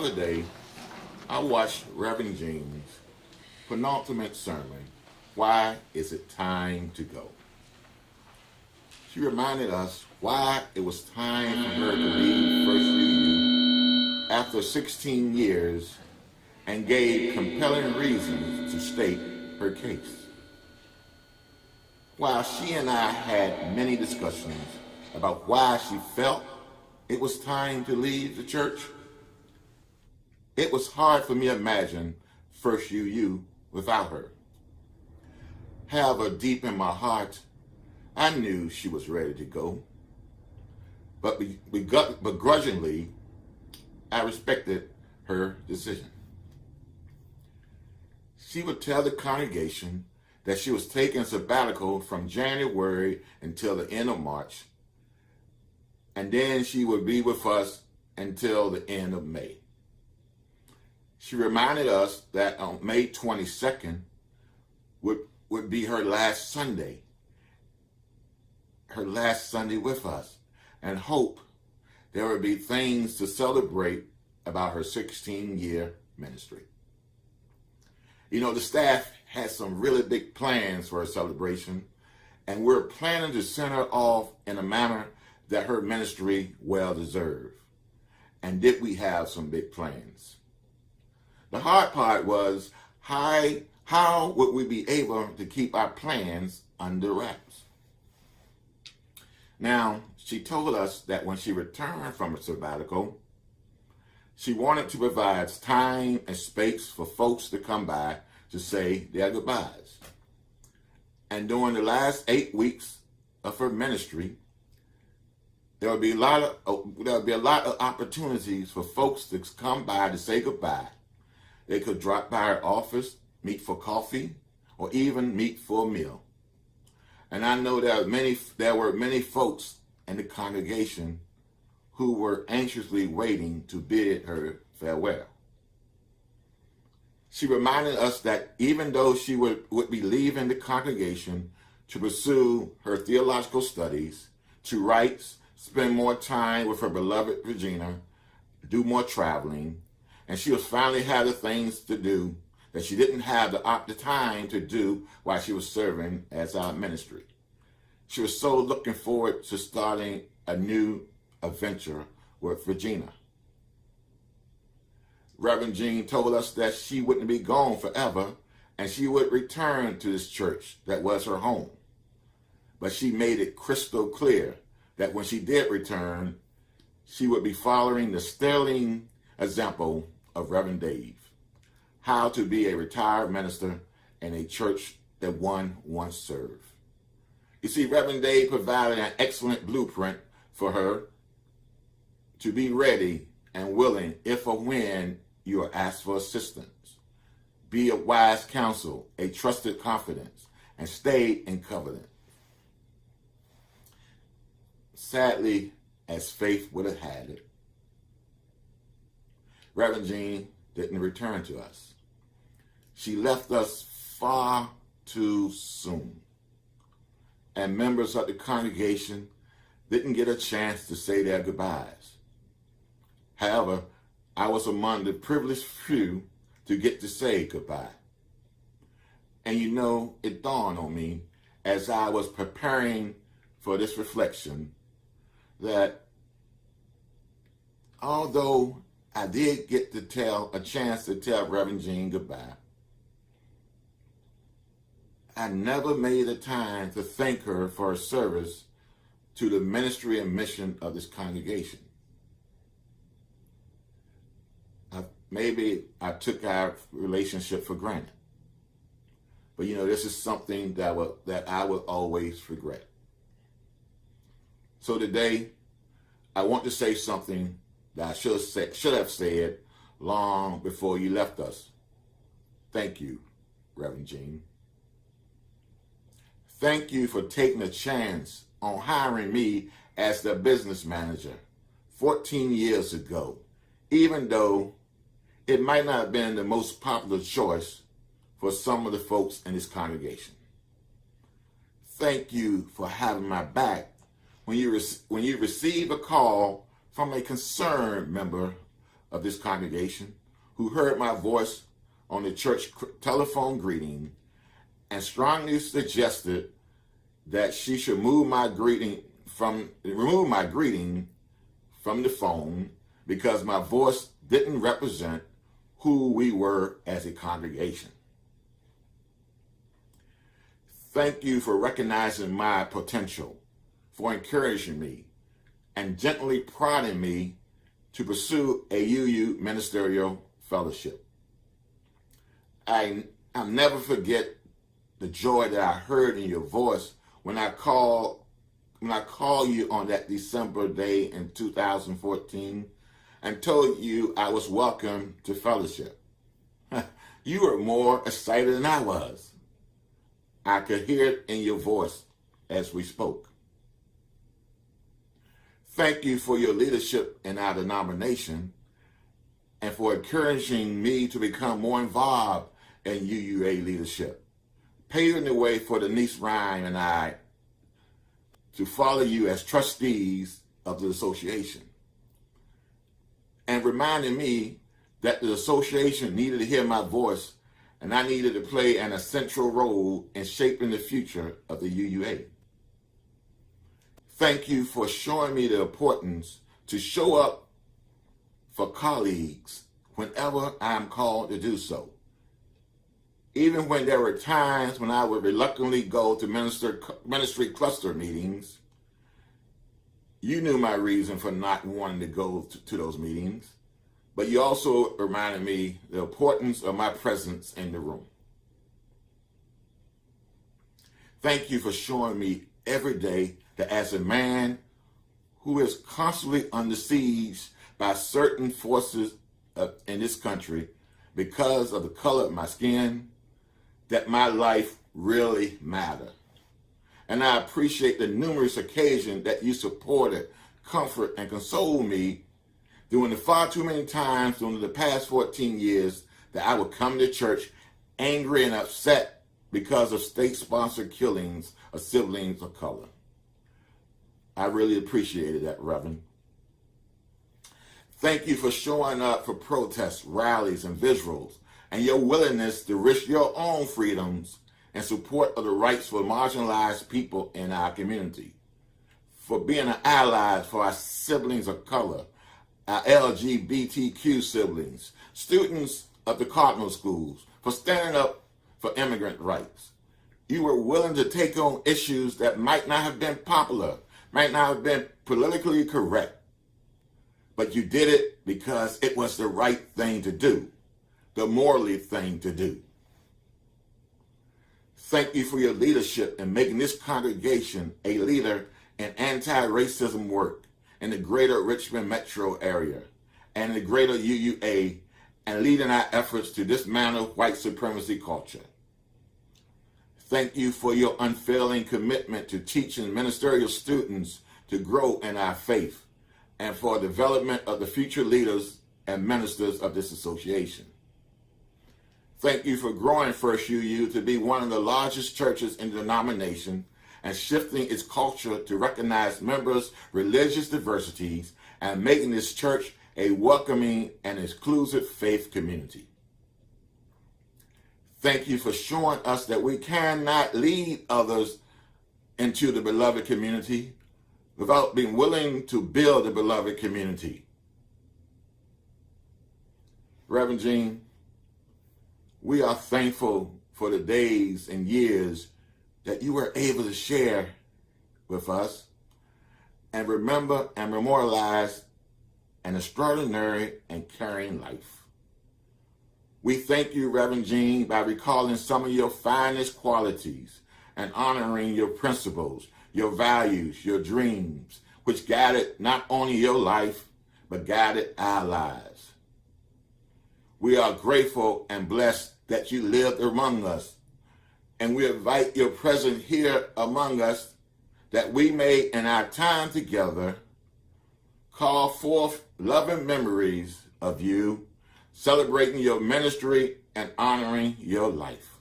other day, I watched Reverend Jeanne's penultimate sermon, Why Is It Time to Go? She reminded us why it was time for her to leave First UU after 16 years and gave compelling reasons to state her case. While she and I had many discussions about why she felt it was time to leave the church, it was hard for me to imagine First UU without her. However, deep in my heart, I knew she was ready to go. But begrudgingly, I respected her decision. She would tell the congregation that she was taking a sabbatical from January until the end of March, and then she would be with us until the end of May. She reminded us that on May 22nd would be her last Sunday with us, and hope there would be things to celebrate about her 16-year ministry. You know, the staff had some really big plans for her celebration, and we're planning to send her off in a manner that her ministry well deserved. And did we have some big plans? The hard part was how would we be able to keep our plans under wraps? Now, she told us that when she returned from her sabbatical, she wanted to provide time and space for folks to come by to say their goodbyes. And during the last 8 weeks of her ministry, there would be a lot of opportunities for folks to come by to say goodbye. They could drop by her office, meet for coffee, or even meet for a meal. And I know there were many folks in the congregation who were anxiously waiting to bid her farewell. She reminded us that even though she would be leaving the congregation to pursue her theological studies, to write, spend more time with her beloved Regina, do more traveling, and she was finally had the things to do that she didn't have the time to do while she was serving as our ministry. She was so looking forward to starting a new adventure with Regina. Reverend Jeanne told us that she wouldn't be gone forever, and she would return to this church that was her home. But she made it crystal clear that when she did return, she would be following the sterling example of Reverend Dave, how to be a retired minister in a church that one once served. You see, Reverend Dave provided an excellent blueprint for her to be ready and willing if or when you are asked for assistance. Be a wise counsel, a trusted confidence, and stay in covenant. Sadly, as faith would have had it, Reverend Jeanne didn't return to us. She left us far too soon, and members of the congregation didn't get a chance to say their goodbyes. However, I was among the privileged few to get to say goodbye. And you know, it dawned on me as I was preparing for this reflection that although I did get a chance to tell Reverend Jeanne goodbye, I never made the time to thank her for her service to the ministry and mission of this congregation. Maybe I took our relationship for granted. But you know, this is something that I will always regret. So today, I want to say something that I should have said long before you left us. Thank you, Reverend Jeanne. Thank you for taking a chance on hiring me as the business manager 14 years ago, even though it might not have been the most popular choice for some of the folks in this congregation. Thank you for having my back when you receive a call from a concerned member of this congregation who heard my voice on the church telephone greeting and strongly suggested that she should remove my greeting from the phone because my voice didn't represent who we were as a congregation. Thank you for recognizing my potential, for encouraging me, and gently prodding me to pursue a UU ministerial fellowship. I'll never forget the joy that I heard in your voice when I called you on that December day in 2014 and told you I was welcome to fellowship. You were more excited than I was. I could hear it in your voice as we spoke. Thank you for your leadership in our denomination and for encouraging me to become more involved in UUA leadership, paving the way for Denise Rhyme and I to follow you as trustees of the association, and reminding me that the association needed to hear my voice and I needed to play an essential role in shaping the future of the UUA. Thank you for showing me the importance to show up for colleagues whenever I'm called to do so. Even when there were times when I would reluctantly go to ministry cluster meetings, you knew my reason for not wanting to go to those meetings, but you also reminded me the importance of my presence in the room. Thank you for showing me every day that as a man who is constantly under siege by certain forces in this country because of the color of my skin, that my life really matters. And I appreciate the numerous occasions that you supported, comfort, and consoled me during the far too many times during the past 14 years that I would come to church angry and upset because of state-sponsored killings of siblings of color. I really appreciated that, Reverend. Thank you for showing up for protests, rallies, and visuals, and your willingness to risk your own freedoms in support of the rights for marginalized people in our community, for being an ally for our siblings of color, our LGBTQ siblings, students of the Cardinal schools, for standing up for immigrant rights. You were willing to take on issues that might not have been popular, might not have been politically correct, but you did it because it was the right thing to do, the morally thing to do. Thank you for your leadership in making this congregation a leader in anti-racism work in the greater Richmond metro area and the greater UUA, and leading our efforts to dismantle white supremacy culture. Thank you for your unfailing commitment to teaching ministerial students to grow in our faith and for development of the future leaders and ministers of this association. Thank you for growing First UU to be one of the largest churches in the denomination and shifting its culture to recognize members' religious diversities and making this church a welcoming and inclusive faith community. Thank you for showing us that we cannot lead others into the beloved community without being willing to build a beloved community. Reverend Jeanne, we are thankful for the days and years that you were able to share with us and remember and memorialize an extraordinary and caring life. We thank you, Reverend Jeanne, by recalling some of your finest qualities and honoring your principles, your values, your dreams, which guided not only your life, but guided our lives. We are grateful and blessed that you lived among us, and we invite your presence here among us that we may, in our time together, call forth loving memories of you, celebrating your ministry and honoring your life.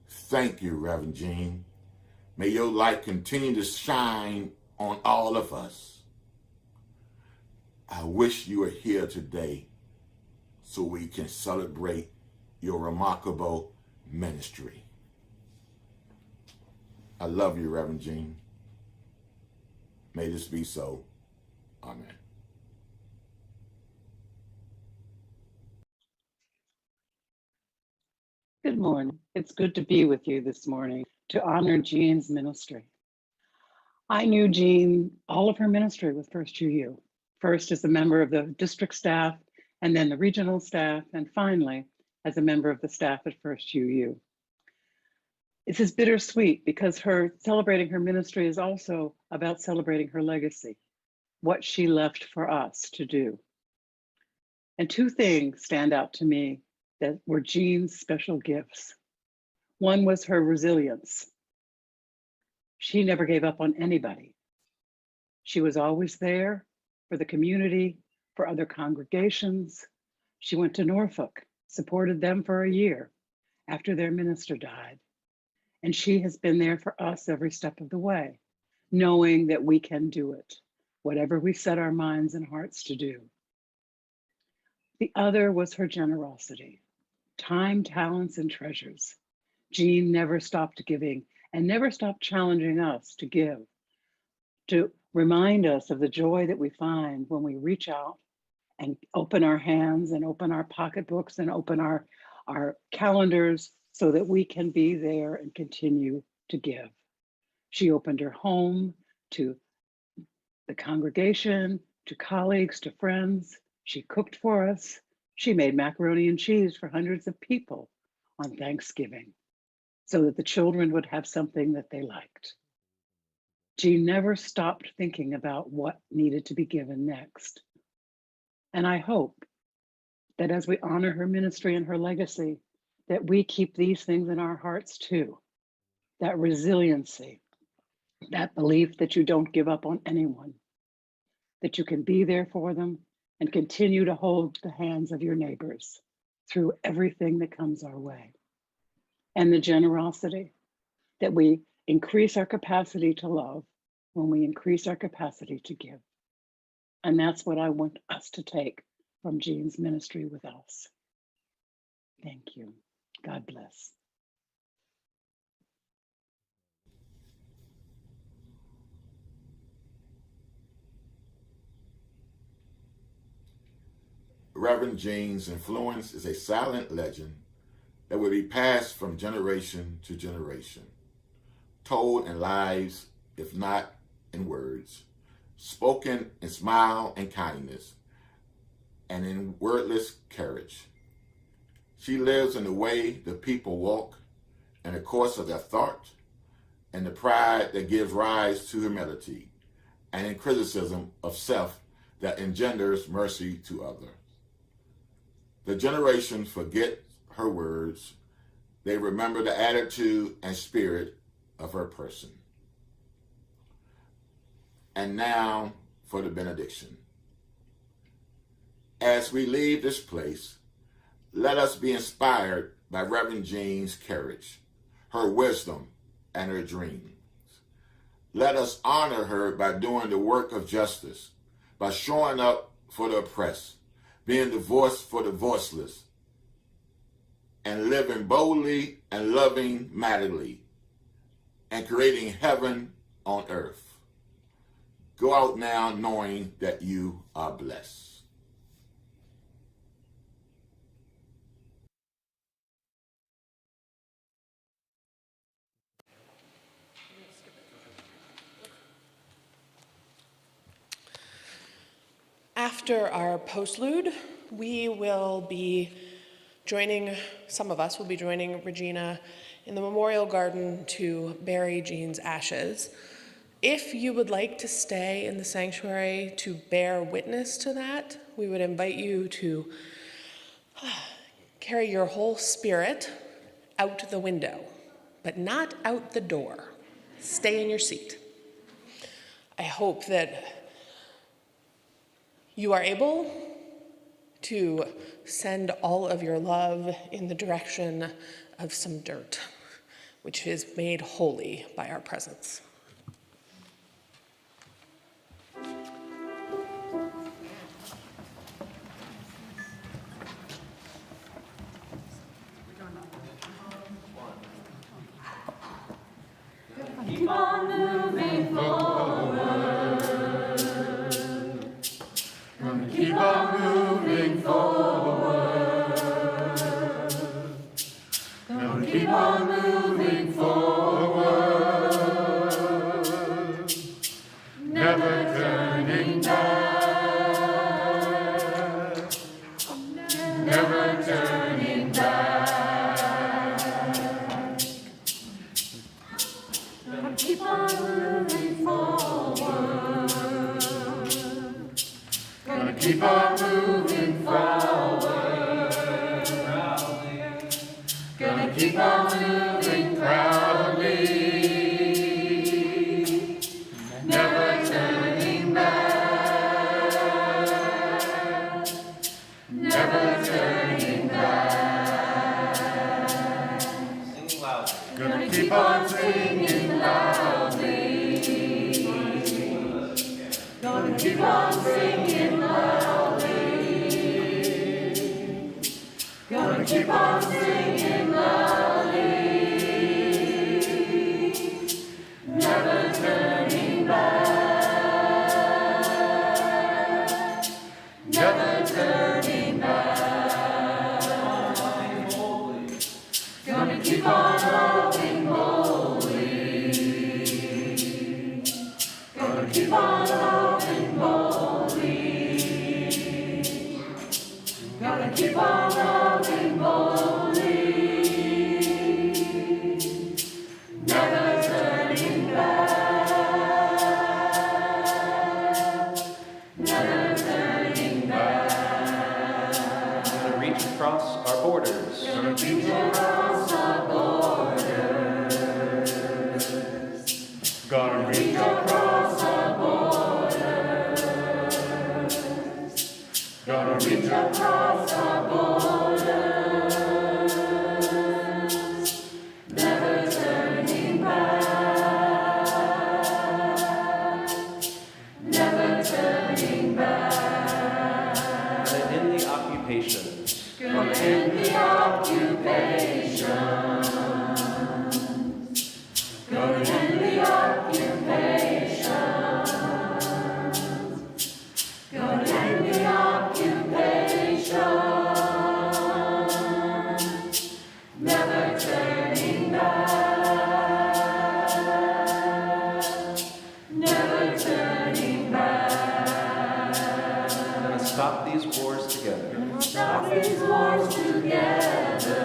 Thank you, Reverend Jeanne. May your light continue to shine on all of us. I wish you were here today so we can celebrate your remarkable ministry. I love you, Reverend Jeanne. May this be so. Amen. Good morning. It's good to be with you this morning to honor Jeanne's ministry. I knew Jeanne, all of her ministry with First UU, first as a member of the district staff, and then the regional staff, and finally as a member of the staff at First UU. This is bittersweet because her celebrating her ministry is also about celebrating her legacy, what she left for us to do. And two things stand out to me that were Jeanne's special gifts. One was her resilience. She never gave up on anybody. She was always there for the community, for other congregations. She went to Norfolk, supported them for a year after their minister died. And she has been there for us every step of the way, knowing that we can do it, whatever we set our minds and hearts to do. The other was her generosity, time, talents, and treasures. Jeanne never stopped giving and never stopped challenging us to give, to remind us of the joy that we find when we reach out and open our hands and open our pocketbooks and open our calendars so that we can be there and continue to give. She opened her home to the congregation, to colleagues, to friends. She cooked for us. She made macaroni and cheese for hundreds of people on Thanksgiving so that the children would have something that they liked. Jeanne never stopped thinking about what needed to be given next. And I hope that as we honor her ministry and her legacy, that we keep these things in our hearts too. That resiliency, that belief that you don't give up on anyone, that you can be there for them and continue to hold the hands of your neighbors through everything that comes our way. And the generosity, that we increase our capacity to love when we increase our capacity to give. And that's what I want us to take from Jeanne's ministry with us. Thank you. God bless. Reverend Jeanne's influence is a silent legend that will be passed from generation to generation, told in lives, if not in words, spoken in smile and kindness, and in wordless courage. She lives in the way the people walk, in the course of their thought, and the pride that gives rise to humility, and in criticism of self that engenders mercy to others. The generations forget her words. They remember the attitude and spirit of her person. And now for the benediction. As we leave this place, let us be inspired by Reverend Jeanne's courage, her wisdom, and her dreams. Let us honor her by doing the work of justice, by showing up for the oppressed, being the voice for the voiceless, and living boldly and loving madly, and creating heaven on earth. Go out now knowing that you are blessed. After our postlude, we will be joining, some of us will be joining Regina in the Memorial Garden to bury Jeanne's ashes. If you would like to stay in the sanctuary to bear witness to that, we would invite you to carry your whole spirit out the window, but not out the door. Stay in your seat. I hope that you are able to send all of your love in the direction of some dirt, which is made holy by our presence. keep on moving forward. Gonna keep on moving forward. Gonna keep on moving forward. Never turning back. Never turning back. Gonna keep on moving forward. Gonna keep on moving forward. Gonna keep on moving proudly. Never turning back. Never turning back. Singing loud. Gonna keep on singing loudly. Gonna keep on singing loudly. Gonna keep on singing loudly. Never turning back. Never turning back. Gonna keep on loving boldly. Gonna keep on loving boldly. Gonna keep on loving boldly. Never turning back. Never turning back. Gonna reach across our borders. Gonna reach across our borders. Gonna reach across our borders. Gonna reach across our borders. Never turning back. Never turning back. Gonna end the occupation. Gonna end the occupation. Gonna end the occupation. Gonna end the occupation. Never turning back. Never turning back. Gonna stop these wars together. Stop these wars together.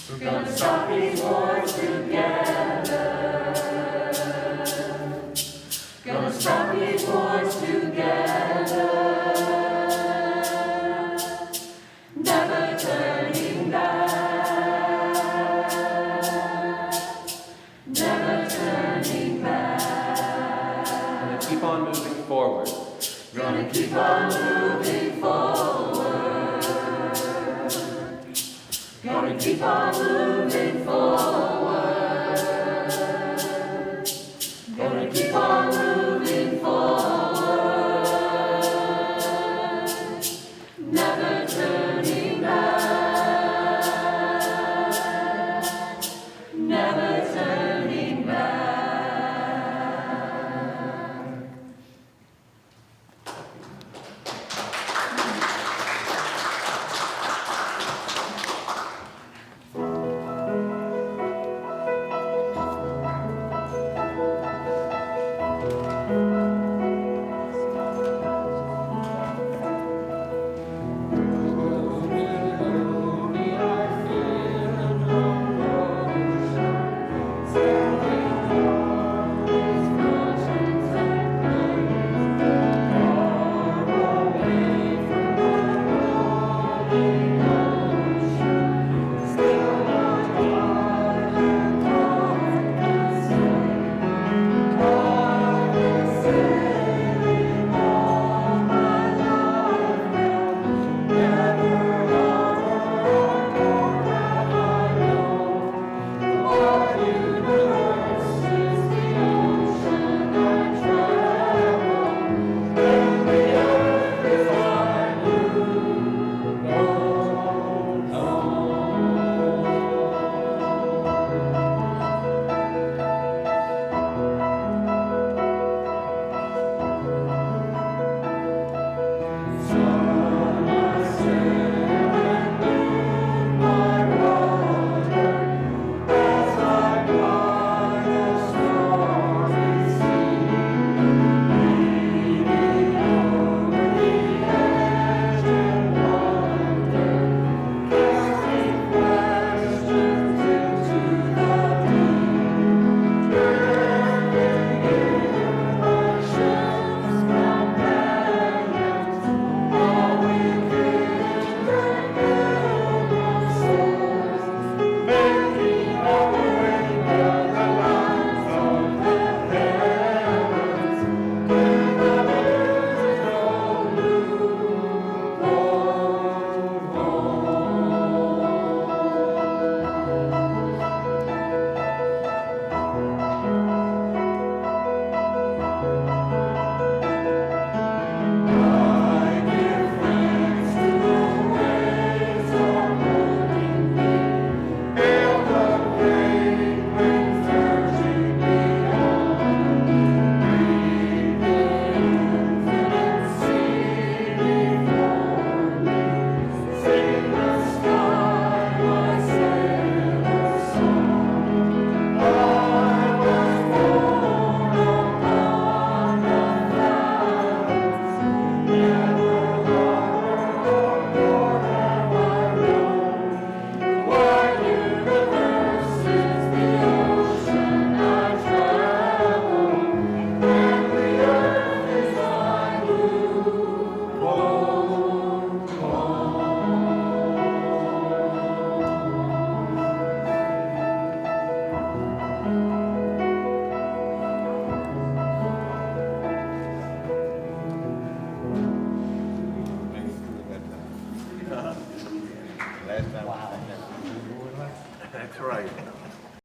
We're gonna stop these wars together. Gonna stop these wars together. Never turning back. Never turning back. Gonna keep on moving forward. Gonna keep on moving forward. Gonna keep on moving forward. Gonna keep on moving forward. Never turning back. Never turning back. Last time. Wow. That's right.